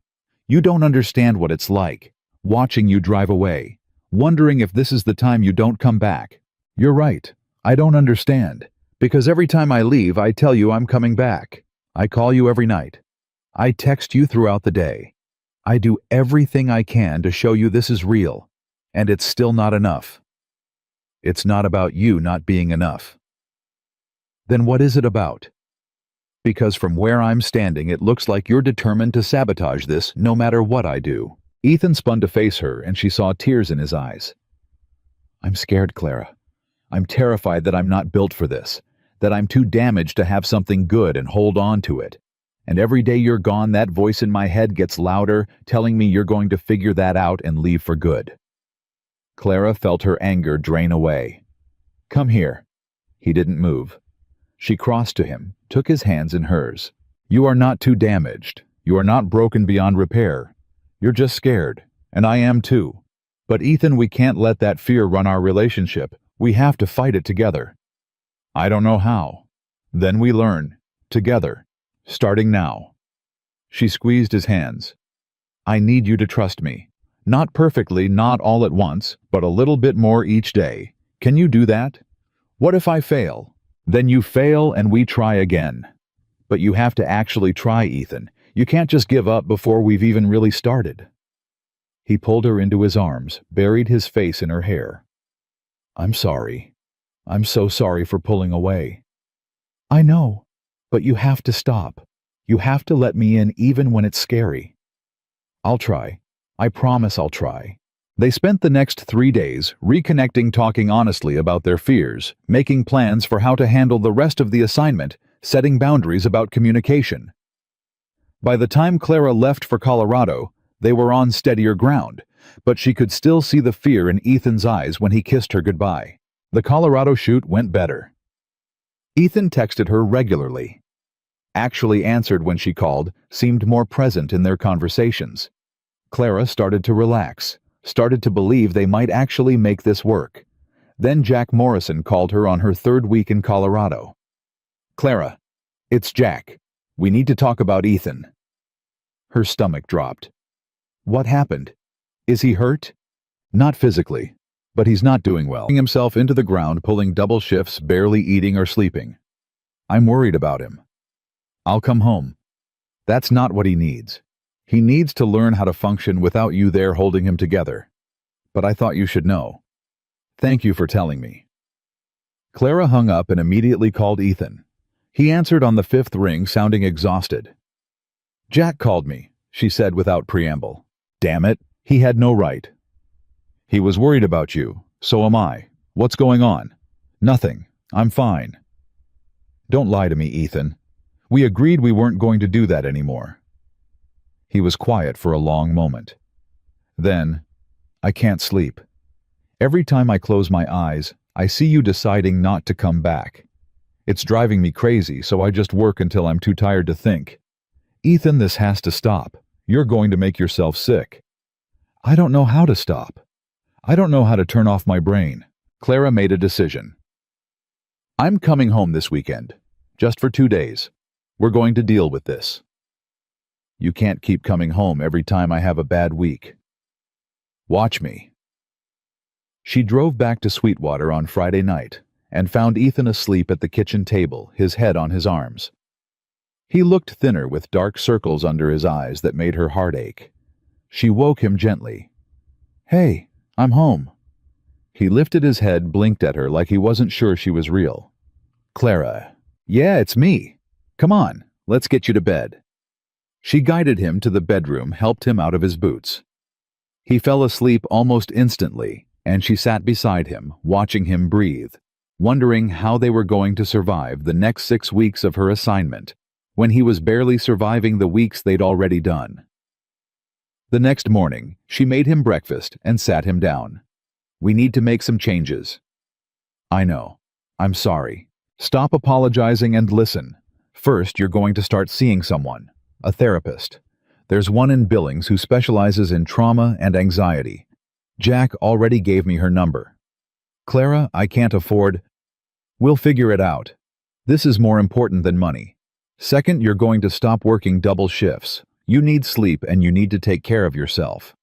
You don't understand what it's like, watching you drive away, wondering if this is the time you don't come back. You're right. I don't understand, because every time I leave, I tell you I'm coming back. I call you every night. I text you throughout the day. I do everything I can to show you this is real, and it's still not enough. It's not about you not being enough. Then what is it about? Because from where I'm standing, it looks like you're determined to sabotage this no matter what I do. Ethan spun to face her, and she saw tears in his eyes. I'm scared, Clara. I'm terrified that I'm not built for this, that I'm too damaged to have something good and hold on to it. And every day you're gone, that voice in my head gets louder, telling me you're going to figure that out and leave for good. Clara felt her anger drain away. Come here. He didn't move. She crossed to him, took his hands in hers. You are not too damaged. You are not broken beyond repair. You're just scared, and I am too. But Ethan, we can't let that fear run our relationship. We have to fight it together. I don't know how. Then we learn. Together. Starting now. She squeezed his hands. I need you to trust me. Not perfectly, not all at once, but a little bit more each day. Can you do that? What if I fail? Then you fail and we try again. But you have to actually try, Ethan. You can't just give up before we've even really started. He pulled her into his arms, buried his face in her hair. I'm sorry. I'm so sorry for pulling away. I know. But you have to stop. You have to let me in even when it's scary. I'll try. I promise I'll try. They spent the next 3 days reconnecting, talking honestly about their fears, making plans for how to handle the rest of the assignment, setting boundaries about communication. By the time Clara left for Colorado, they were on steadier ground, but she could still see the fear in Ethan's eyes when he kissed her goodbye. The Colorado shoot went better. Ethan texted her regularly. Actually answered when she called, seemed more present in their conversations. Clara started to relax, started to believe they might actually make this work. Then Jack Morrison called her on her third week in Colorado. "Clara, it's Jack. We need to talk about Ethan." Her stomach dropped. "What happened? Is he hurt?" "Not physically, but he's not doing well. He's himself into the ground, pulling double shifts, barely eating or sleeping. I'm worried about him. I'll come home." "That's not what he needs. He needs to learn how to function without you there holding him together. But I thought you should know. Thank you for telling me." Clara hung up and immediately called Ethan. He answered on the fifth ring, sounding exhausted. "Jack called me," she said without preamble. Damn it, he had no right. "He was worried about you. So am I. What's going on?" "Nothing. I'm fine." "Don't lie to me, Ethan. We agreed we weren't going to do that anymore." He was quiet for a long moment. Then, "I can't sleep. Every time I close my eyes, I see you deciding not to come back. It's driving me crazy, so I just work until I'm too tired to think. Ethan, this has to stop. You're going to make yourself sick." "I don't know how to stop. I don't know how to turn off my brain." Clara made a decision. "I'm coming home this weekend. Just for 2 days. We're going to deal with this." "You can't keep coming home every time I have a bad week. Watch me." She drove back to Sweetwater on Friday night and found Ethan asleep at the kitchen table, his head on his arms. He looked thinner with dark circles under his eyes that made her heart ache. She woke him gently. "Hey, I'm home." He lifted his head, blinked at her like he wasn't sure she was real. "Clara." "Yeah, it's me. Come on, let's get you to bed." She guided him to the bedroom, helped him out of his boots. He fell asleep almost instantly, and she sat beside him, watching him breathe, wondering how they were going to survive the next 6 weeks of her assignment, when he was barely surviving the weeks they'd already done. The next morning, she made him breakfast and sat him down. "We need to make some changes." "I know. I'm sorry. Stop apologizing and listen. First, you're going to start seeing someone, a therapist. There's one in Billings who specializes in trauma and anxiety. Jack already gave me her number." "Clara, I can't afford—" "We'll figure it out. This is more important than money. Second, you're going to stop working double shifts. You need sleep and you need to take care of yourself.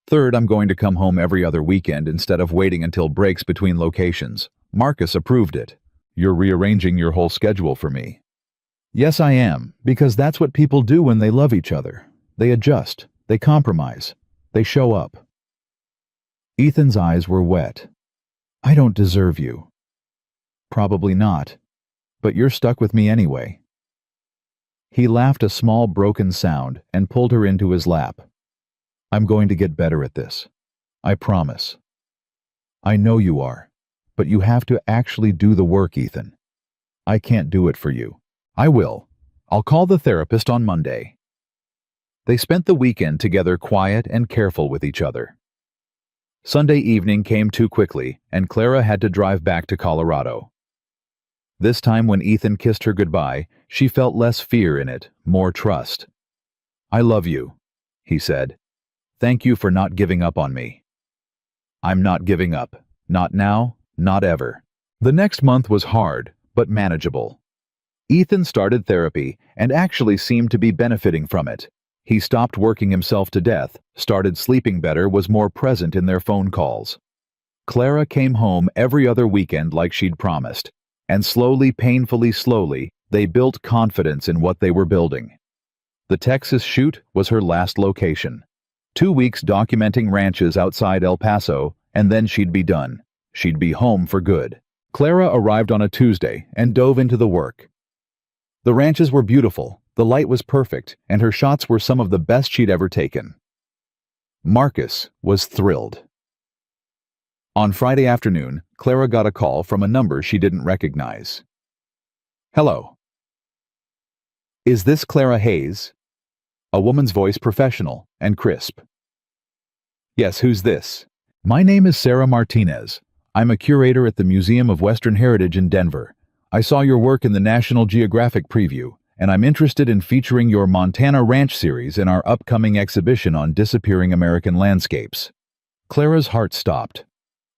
Third, I'm going to come home every other weekend instead of waiting until breaks between locations. Marcus approved it. You're rearranging your whole schedule for me." "Yes, I am, because that's what people do when they love each other. They adjust, they compromise, they show up." Ethan's eyes were wet. "I don't deserve you." "Probably not, but you're stuck with me anyway." He laughed a small broken sound and pulled her into his lap. "I'm going to get better at this. I promise." "I know you are, but you have to actually do the work, Ethan. I can't do it for you." "I will. I'll call the therapist on Monday." They spent the weekend together, quiet and careful with each other. Sunday evening came too quickly, and Clara had to drive back to Colorado. This time when Ethan kissed her goodbye, she felt less fear in it, more trust. "I love you," he said. "Thank you for not giving up on me." "I'm not giving up. Not now, not ever." The next month was hard, but manageable. Ethan started therapy and actually seemed to be benefiting from it. He stopped working himself to death, started sleeping better, was more present in their phone calls. Clara came home every other weekend like she'd promised, and slowly, painfully slowly, they built confidence in what they were building. The Texas shoot was her last location. 2 weeks documenting ranches outside El Paso, and then she'd be done. She'd be home for good. Clara arrived on a Tuesday and dove into the work. The ranches were beautiful, the light was perfect, and her shots were some of the best she'd ever taken. Marcus was thrilled. On Friday afternoon, Clara got a call from a number she didn't recognize. "Hello. Is this Clara Hayes?" A woman's voice, professional and crisp. "Yes, who's this?" "My name is Sarah Martinez. I'm a curator at the Museum of Western Heritage in Denver. I saw your work in the National Geographic preview, and I'm interested in featuring your Montana Ranch series in our upcoming exhibition on disappearing American landscapes." Clara's heart stopped.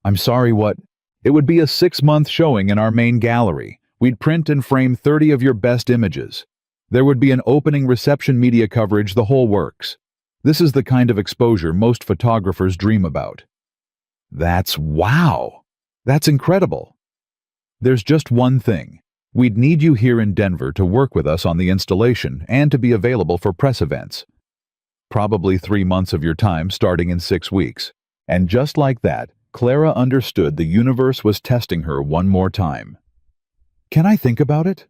"I'm sorry, what?" "It would be a 6-month showing in our main gallery. We'd print and frame 30 of your best images. There would be an opening reception, media coverage, the whole works. This is the kind of exposure most photographers dream about." Wow! That's incredible. "There's just one thing. We'd need you here in Denver to work with us on the installation and to be available for press events. Probably 3 months of your time starting in 6 weeks." And just like that, Clara understood the universe was testing her one more time. "Can I think about it?"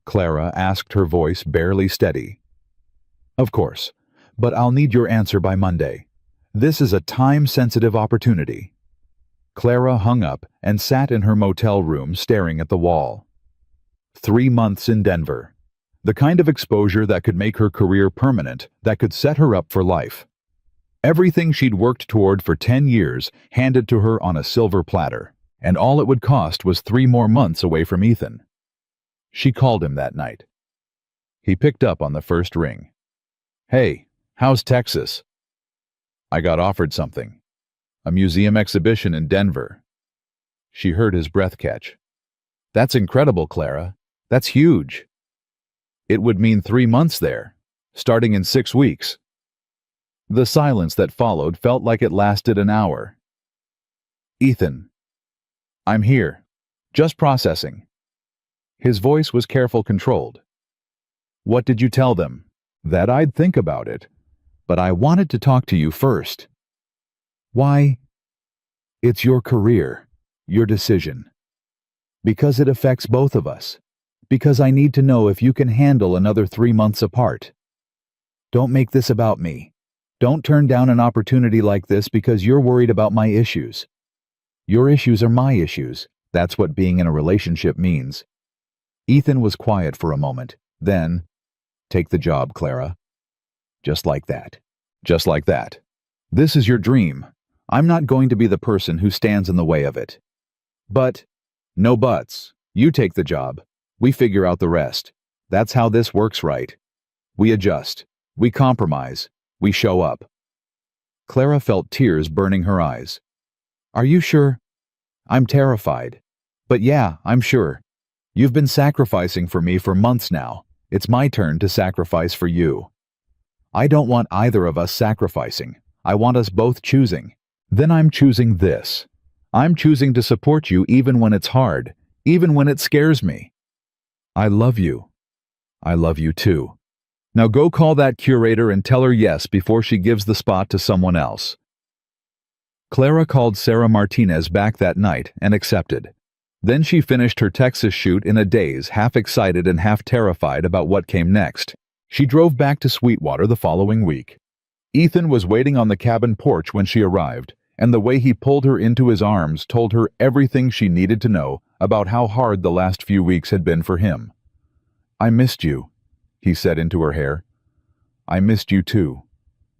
Clara asked, her voice barely steady. "Of course, but I'll need your answer by Monday. This is a time-sensitive opportunity." Clara hung up and sat in her motel room staring at the wall. 3 months in Denver. The kind of exposure that could make her career permanent, that could set her up for life. Everything she'd worked toward for 10 years handed to her on a silver platter, and all it would cost was 3 more months away from Ethan. She called him that night. He picked up on the first ring. "Hey, how's Texas?" "I got offered something. A museum exhibition in Denver." She heard his breath catch. "That's incredible, Clara. That's huge." "It would mean 3 months there, starting in 6 weeks. The silence that followed felt like it lasted an hour. "Ethan, I'm here. Just processing." His voice was careful, controlled. "What did you tell them?" "That I'd think about it, but I wanted to talk to you first." "Why?" "It's your career, your decision. Because it affects both of us. Because I need to know if you can handle another 3 months apart. Don't make this about me. Don't turn down an opportunity like this because you're worried about my issues. Your issues are my issues. That's what being in a relationship means." Ethan was quiet for a moment. Then, "Take the job, Clara." Just like that. Just like that. "This is your dream. I'm not going to be the person who stands in the way of it." "But," "No buts. You take the job. We figure out the rest. That's how this works, right? We adjust. We compromise. We show up." Clara felt tears burning her eyes. "Are you sure?" "I'm terrified. But yeah, I'm sure. You've been sacrificing for me for months now. It's my turn to sacrifice for you. I don't want either of us sacrificing. I want us both choosing. Then I'm choosing this. I'm choosing to support you even when it's hard, even when it scares me. I love you. I love you too. Now go call that curator and tell her yes before she gives the spot to someone else." Clara called Sarah Martinez back that night and accepted. Then she finished her Texas shoot in a daze, half excited and half terrified about what came next. She drove back to Sweetwater the following week. Ethan was waiting on the cabin porch when she arrived, and the way he pulled her into his arms told her everything she needed to know about how hard the last few weeks had been for him. "I missed you," he said into her hair. "I missed you too.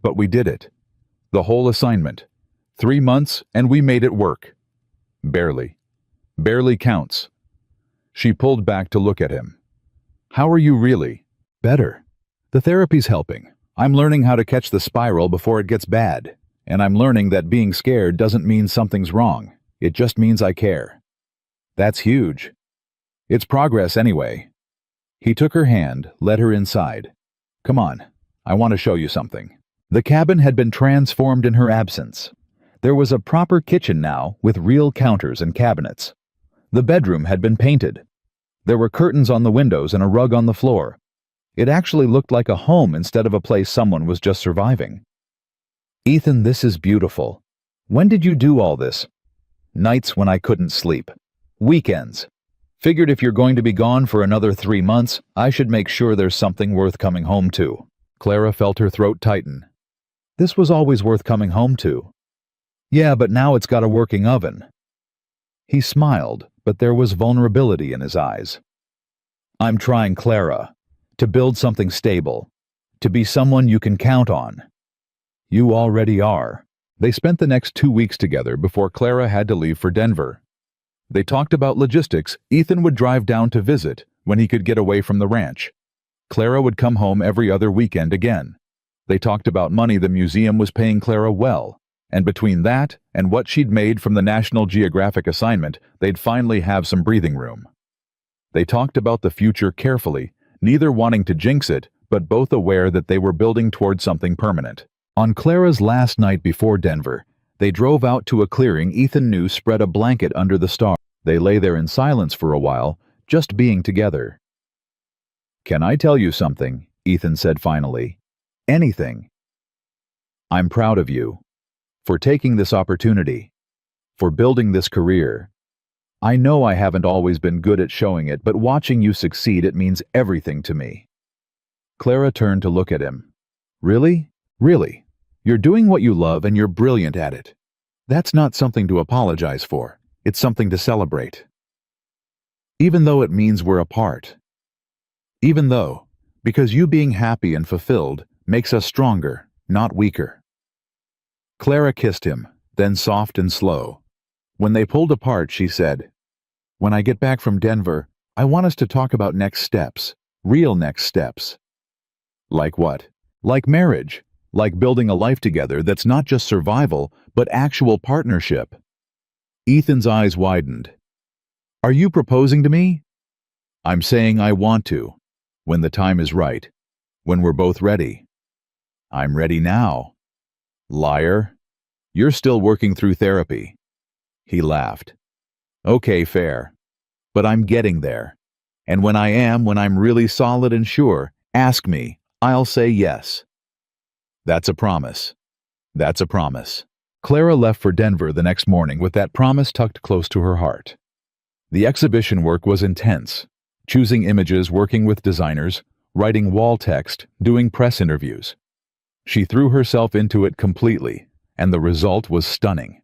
But we did it. The whole assignment. 3 months and we made it work. Barely. Barely counts." She pulled back to look at him. "How are you really?" "Better. The therapy's helping. I'm learning how to catch the spiral before it gets bad. And I'm learning that being scared doesn't mean something's wrong. It just means I care." "That's huge." "It's progress anyway." He took her hand, led her inside. "Come on, I want to show you something." The cabin had been transformed in her absence. There was a proper kitchen now, with real counters and cabinets. The bedroom had been painted. There were curtains on the windows and a rug on the floor. It actually looked like a home instead of a place someone was just surviving. "Ethan, this is beautiful. When did you do all this?" "Nights when I couldn't sleep. Weekends. Figured if you're going to be gone for another 3 months, I should make sure there's something worth coming home to." Clara felt her throat tighten. This was always worth coming home to. "Yeah, but now it's got a working oven." He smiled, but there was vulnerability in his eyes. "I'm trying, Clara, to build something stable, to be someone you can count on." "You already are." They spent the next 2 weeks together before Clara had to leave for Denver. They talked about logistics. Ethan would drive down to visit when he could get away from the ranch. Clara would come home every other weekend again. They talked about money the museum was paying Clara well, and between that and what she'd made from the National Geographic assignment, they'd finally have some breathing room. They talked about the future carefully, neither wanting to jinx it, but both aware that they were building toward something permanent. On Clara's last night before Denver, they drove out to a clearing Ethan knew spread a blanket under the stars. They lay there in silence for a while, just being together. "Can I tell you something?" Ethan said finally. "Anything. I'm proud of you. For taking this opportunity. For building this career. I know I haven't always been good at showing it, but watching you succeed, it means everything to me." Clara turned to look at him. "Really? Really? You're doing what you love and you're brilliant at it. That's not something to apologize for. It's something to celebrate. Even though it means we're apart. Even though, because you being happy and fulfilled makes us stronger, not weaker." Clara kissed him, then soft and slow. When they pulled apart, she said, "When I get back from Denver, I want us to talk about next steps, real next steps." "Like what?" "Like marriage, like building a life together that's not just survival, but actual partnership." Ethan's eyes widened. "Are you proposing to me?" "I'm saying I want to, when the time is right, when we're both ready." "I'm ready now." "Liar. You're still working through therapy." He laughed. "Okay, fair. But I'm getting there. And when I'm really solid and sure, ask me. I'll say yes." "That's a promise." "That's a promise." Clara left for Denver the next morning with that promise tucked close to her heart. The exhibition work was intense. Choosing images, working with designers, writing wall text, doing press interviews. She threw herself into it completely, and the result was stunning.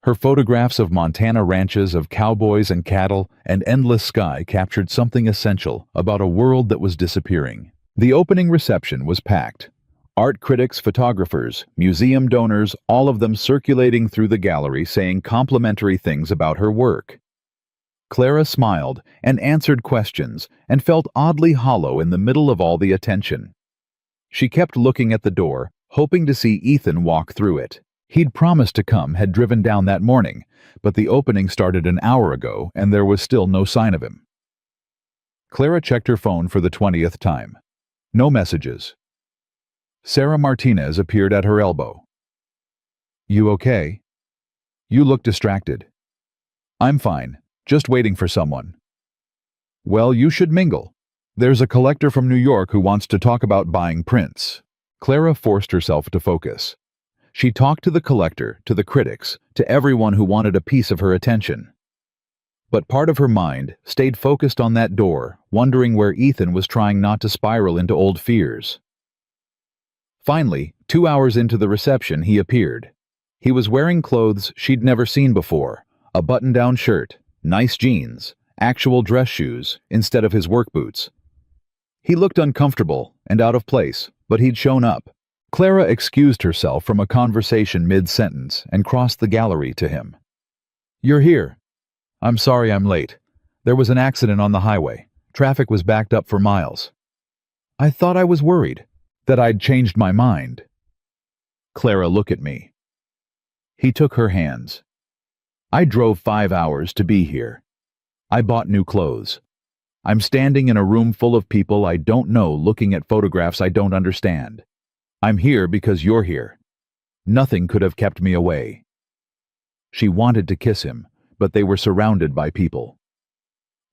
Her photographs of Montana ranches, of cowboys and cattle, and endless sky captured something essential about a world that was disappearing. The opening reception was packed. Art critics, photographers, museum donors, all of them circulating through the gallery saying complimentary things about her work. Clara smiled and answered questions and felt oddly hollow in the middle of all the attention. She kept looking at the door, hoping to see Ethan walk through it. He'd promised to come, had driven down that morning, but the opening started an hour ago and there was still no sign of him. Clara checked her phone for the 20th time. No messages. Sarah Martinez appeared at her elbow. "You okay? You look distracted." "I'm fine, just waiting for someone." "Well, you should mingle. There's a collector from New York who wants to talk about buying prints." Clara forced herself to focus. She talked to the collector, to the critics, to everyone who wanted a piece of her attention. But part of her mind stayed focused on that door, wondering where Ethan was trying not to spiral into old fears. Finally, 2 hours into the reception, he appeared. He was wearing clothes she'd never seen before, a button-down shirt, nice jeans, actual dress shoes instead of his work boots. He looked uncomfortable and out of place, but he'd shown up. Clara excused herself from a conversation mid-sentence and crossed the gallery to him. "You're here. I'm sorry I'm late. There was an accident on the highway. Traffic was backed up for miles. I thought I was worried, that I'd changed my mind." "Clara, look at me." He took her hands. "I drove 5 hours to be here. I bought new clothes. I'm standing in a room full of people I don't know looking at photographs I don't understand. I'm here because you're here. Nothing could have kept me away." She wanted to kiss him, but they were surrounded by people.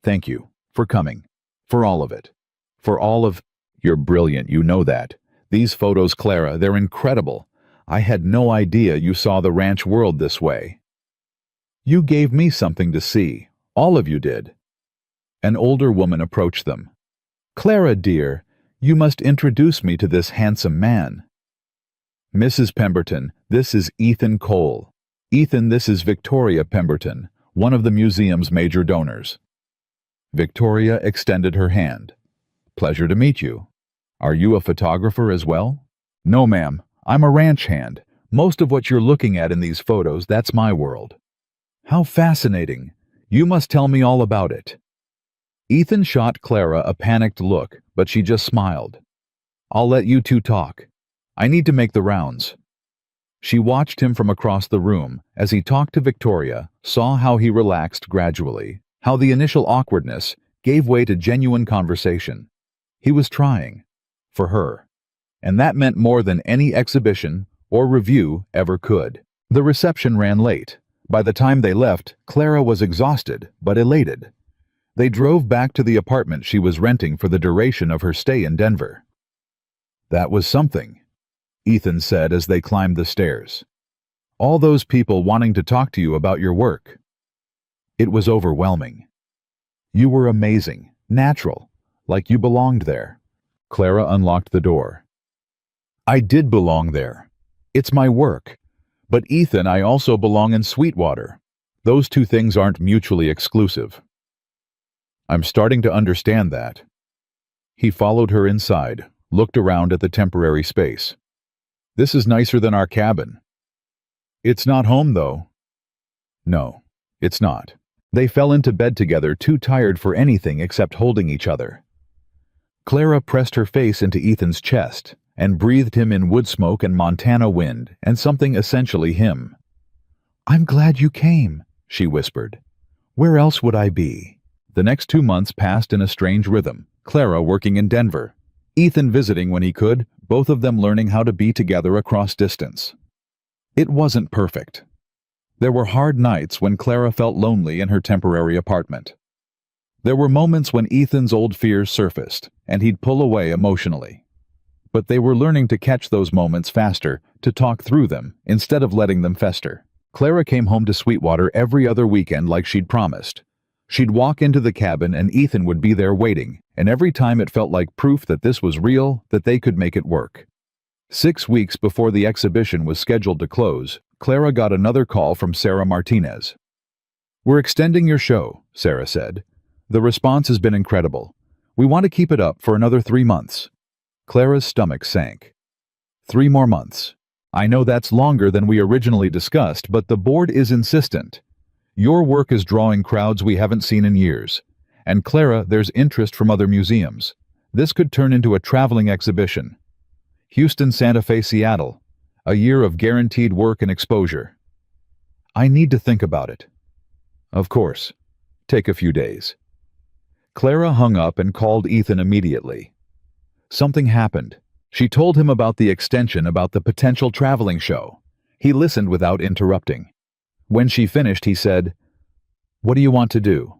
"Thank you, for coming, for all of it, for all of—" "You're brilliant, you know that. These photos, Clara, they're incredible. I had no idea you saw the ranch world this way. You gave me something to see. All of you did." An older woman approached them. "Clara, dear, you must introduce me to this handsome man." "Mrs. Pemberton, this is Ethan Cole. Ethan, this is Victoria Pemberton, one of the museum's major donors." Victoria extended her hand. "Pleasure to meet you. Are you a photographer as well?" "No, ma'am. I'm a ranch hand. Most of what you're looking at in these photos, that's my world." "How fascinating. You must tell me all about it." Ethan shot Clara a panicked look, but she just smiled. "I'll let you two talk. I need to make the rounds." She watched him from across the room as he talked to Victoria, saw how he relaxed gradually, how the initial awkwardness gave way to genuine conversation. He was trying. For her. And that meant more than any exhibition or review ever could. The reception ran late. By the time they left, Clara was exhausted but elated. They drove back to the apartment she was renting for the duration of her stay in Denver. "That was something," Ethan said as they climbed the stairs. "All those people wanting to talk to you about your work." It was overwhelming. "You were amazing, natural, like you belonged there." Clara unlocked the door. "I did belong there. It's my work. But Ethan, I also belong in Sweetwater. Those two things aren't mutually exclusive." "I'm starting to understand that." He followed her inside, looked around at the temporary space. "This is nicer than our cabin." "It's not home, though." "No, it's not." They fell into bed together, too tired for anything except holding each other. Clara pressed her face into Ethan's chest and breathed him in wood smoke and Montana wind and something essentially him. "I'm glad you came," she whispered. "Where else would I be?" The next 2 months passed in a strange rhythm, Clara working in Denver, Ethan visiting when he could, both of them learning how to be together across distance. It wasn't perfect. There were hard nights when Clara felt lonely in her temporary apartment. There were moments when Ethan's old fears surfaced, and he'd pull away emotionally. But they were learning to catch those moments faster, to talk through them, instead of letting them fester. Clara came home to Sweetwater every other weekend like she'd promised. She'd walk into the cabin and Ethan would be there waiting, and every time it felt like proof that this was real, that they could make it work. 6 weeks before the exhibition was scheduled to close, Clara got another call from Sarah Martinez. "We're extending your show," Sarah said. "The response has been incredible. We want to keep it up for another 3 months." Clara's stomach sank. 3 more months. "I know that's longer than we originally discussed, but the board is insistent. Your work is drawing crowds we haven't seen in years. And Clara, there's interest from other museums. This could turn into a traveling exhibition. Houston, Santa Fe, Seattle. A year of guaranteed work and exposure." "I need to think about it." "Of course. Take a few days." Clara hung up and called Ethan immediately. Something happened. She told him about the extension, about the potential traveling show. He listened without interrupting. When she finished, he said, "What do you want to do?"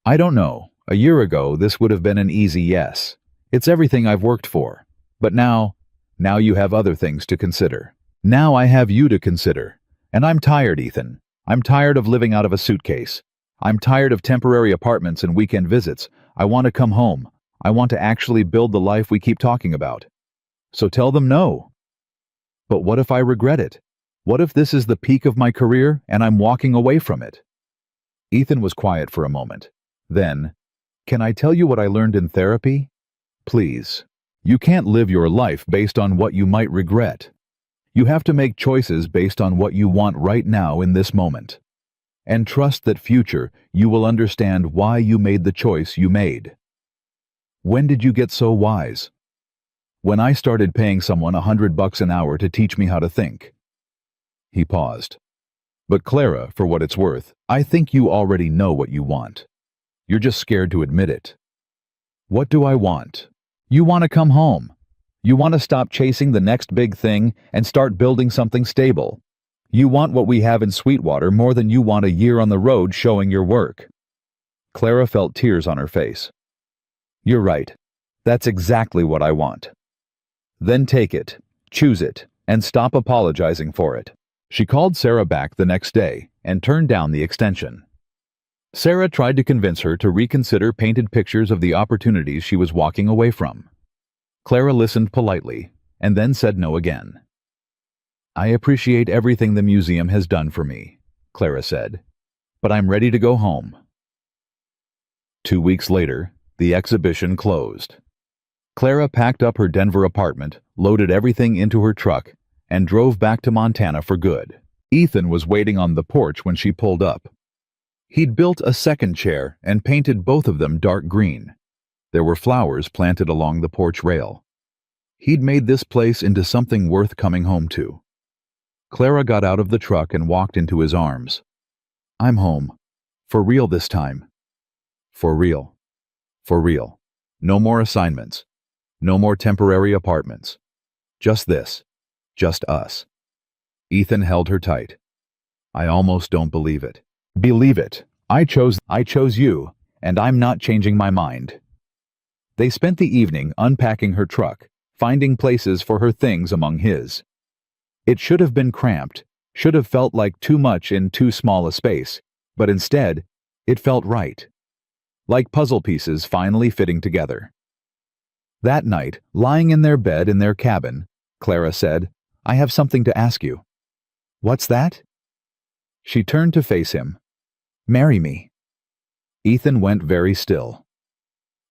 "I don't know. A year ago, this would have been an easy yes. It's everything I've worked for. But now you have other things to consider. Now I have you to consider. And I'm tired, Ethan. I'm tired of living out of a suitcase. I'm tired of temporary apartments and weekend visits. I want to come home. I want to actually build the life we keep talking about. So tell them no." "But what if I regret it? What if this is the peak of my career and I'm walking away from it?" Ethan was quiet for a moment. Then, "Can I tell you what I learned in therapy? Please. You can't live your life based on what you might regret. You have to make choices based on what you want right now in this moment. And trust that future you will understand why you made the choice you made." "When did you get so wise?" "When I started paying someone $100 an hour to teach me how to think." He paused. "But Clara, for what it's worth, I think you already know what you want. You're just scared to admit it." "What do I want?" "You want to come home. You want to stop chasing the next big thing and start building something stable. You want what we have in Sweetwater more than you want a year on the road showing your work." Clara felt tears on her face. "You're right. That's exactly what I want." "Then take it, choose it, and stop apologizing for it." She called Sarah back the next day and turned down the extension. Sarah tried to convince her to reconsider, painted pictures of the opportunities she was walking away from. Clara listened politely and then said no again. "I appreciate everything the museum has done for me," Clara said, "but I'm ready to go home." 2 weeks later, the exhibition closed. Clara packed up her Denver apartment, loaded everything into her truck, and drove back to Montana for good. Ethan was waiting on the porch when she pulled up. He'd built a second chair and painted both of them dark green. There were flowers planted along the porch rail. He'd made this place into something worth coming home to. Clara got out of the truck and walked into his arms. "I'm home. For real this time. For real. For real. No more assignments. No more temporary apartments. Just this. Just us." Ethan held her tight. "I almost don't believe it." "Believe it. I chose you, and I'm not changing my mind." They spent the evening unpacking her truck, finding places for her things among his. It should have been cramped, should have felt like too much in too small a space, but instead, it felt right. Like puzzle pieces finally fitting together. That night, lying in their bed in their cabin, Clara said, "I have something to ask you." "What's that?" She turned to face him. "Marry me." Ethan went very still.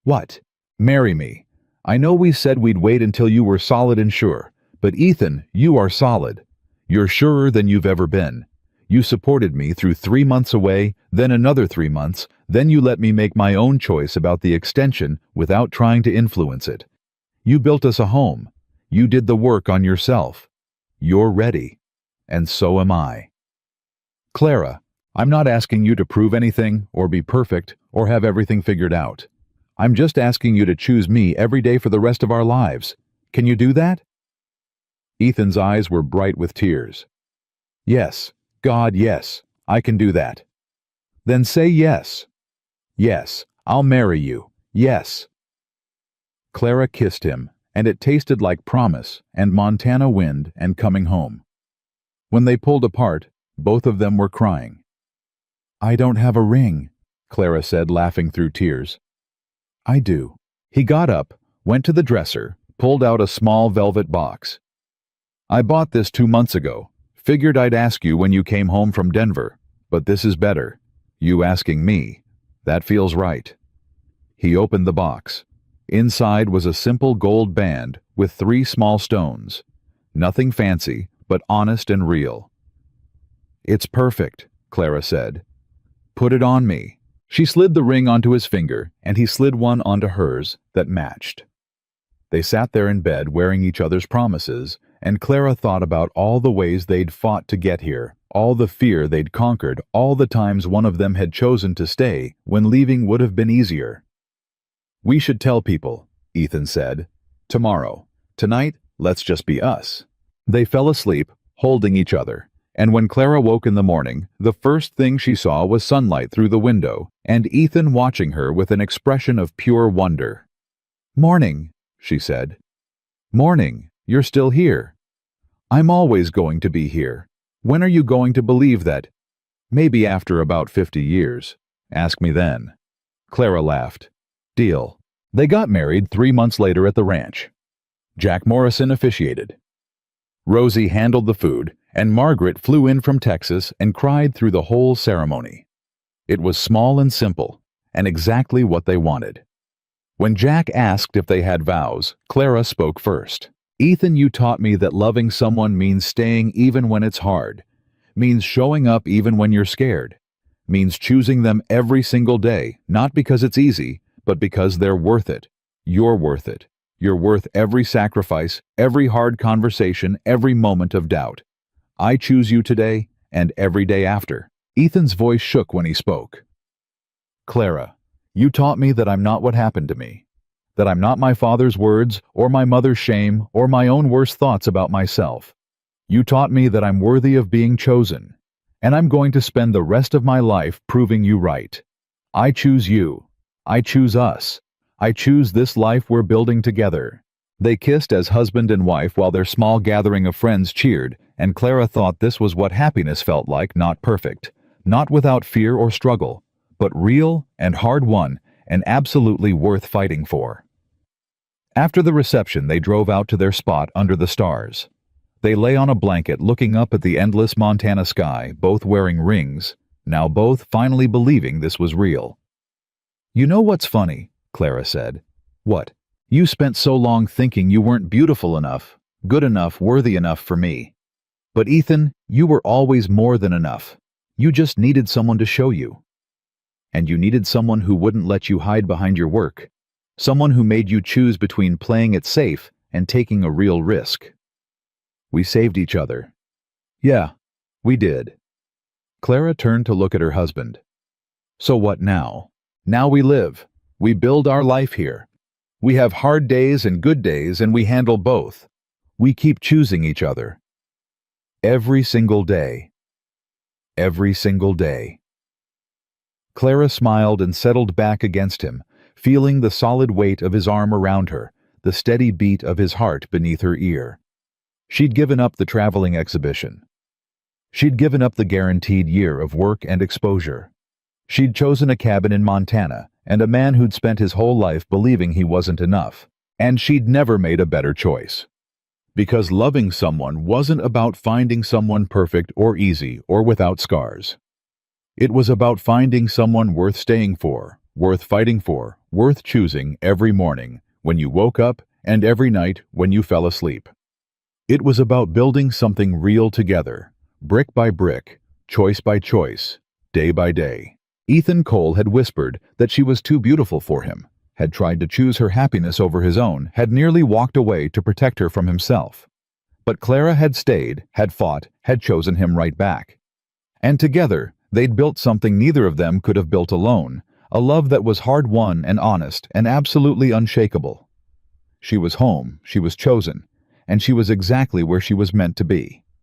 "What?" "Marry me. I know we said we'd wait until you were solid and sure, but Ethan, you are solid. You're surer than you've ever been. You supported me through 3 months away, then another 3 months, then you let me make my own choice about the extension without trying to influence it. You built us a home. You did the work on yourself. You're ready. And so am I." "Clara, I'm not asking you to prove anything, or be perfect, or have everything figured out. I'm just asking you to choose me every day for the rest of our lives. Can you do that?" Ethan's eyes were bright with tears. "Yes, God, yes, I can do that." "Then say yes." "Yes, I'll marry you. Yes." Clara kissed him, and it tasted like promise and Montana wind and coming home. When they pulled apart, both of them were crying. "I don't have a ring," Clara said, laughing through tears. "I do." He got up, went to the dresser, pulled out a small velvet box. "I bought this 2 months ago. Figured I'd ask you when you came home from Denver, but this is better. You asking me. That feels right." He opened the box. Inside was a simple gold band with 3 small stones. Nothing fancy, but honest and real. "It's perfect," Clara said. "Put it on me." She slid the ring onto his finger, and he slid one onto hers that matched. They sat there in bed wearing each other's promises, and Clara thought about all the ways they'd fought to get here, all the fear they'd conquered, all the times one of them had chosen to stay when leaving would have been easier. "We should tell people," Ethan said. "Tomorrow. Tonight, let's just be us." They fell asleep, holding each other, and when Clara woke in the morning, the first thing she saw was sunlight through the window, and Ethan watching her with an expression of pure wonder. "Morning," she said. "Morning. You're still here." "I'm always going to be here. When are you going to believe that?" "Maybe after about 50 years. Ask me then." Clara laughed. "Deal." They got married 3 months later at the ranch. Jack Morrison officiated. Rosie handled the food, and Margaret flew in from Texas and cried through the whole ceremony. It was small and simple, and exactly what they wanted. When Jack asked if they had vows, Clara spoke first. "Ethan, you taught me that loving someone means staying even when it's hard, means showing up even when you're scared, means choosing them every single day, not because it's easy, but because they're worth it. You're worth it. You're worth every sacrifice, every hard conversation, every moment of doubt. I choose you today and every day after." Ethan's voice shook when he spoke. "Clara, you taught me that I'm not what happened to me, that I'm not my father's words or my mother's shame or my own worst thoughts about myself. You taught me that I'm worthy of being chosen, and I'm going to spend the rest of my life proving you right. I choose you. I choose us. I choose this life we're building together." They kissed as husband and wife while their small gathering of friends cheered, and Clara thought this was what happiness felt like, not perfect, not without fear or struggle, but real and hard-won and absolutely worth fighting for. After the reception, they drove out to their spot under the stars. They lay on a blanket looking up at the endless Montana sky, both wearing rings, now both finally believing this was real. "You know what's funny?" Clara said. "What?" "You spent so long thinking you weren't beautiful enough, good enough, worthy enough for me. But Ethan, you were always more than enough. You just needed someone to show you. And you needed someone who wouldn't let you hide behind your work. Someone who made you choose between playing it safe and taking a real risk. We saved each other. Yeah, we did. Clara turned to look at her husband. So what now? Now we live. We build our life here. We have hard days and good days, and we handle both. We keep choosing each other. Every single day. Every single day. Clara smiled and settled back against him, feeling the solid weight of his arm around her, the steady beat of his heart beneath her ear. She'd given up the traveling exhibition. She'd given up the guaranteed year of work and exposure. She'd chosen a cabin in Montana and a man who'd spent his whole life believing he wasn't enough. And she'd never made a better choice. Because loving someone wasn't about finding someone perfect or easy or without scars. It was about finding someone worth staying for, worth fighting for, worth choosing every morning when you woke up and every night when you fell asleep. It was about building something real together, brick by brick, choice by choice, day by day. Ethan Cole had whispered that she was too beautiful for him, had tried to choose her happiness over his own, had nearly walked away to protect her from himself. But Clara had stayed, had fought, had chosen him right back. And together, they'd built something neither of them could have built alone, a love that was hard-won and honest and absolutely unshakable. She was home, she was chosen, and she was exactly where she was meant to be.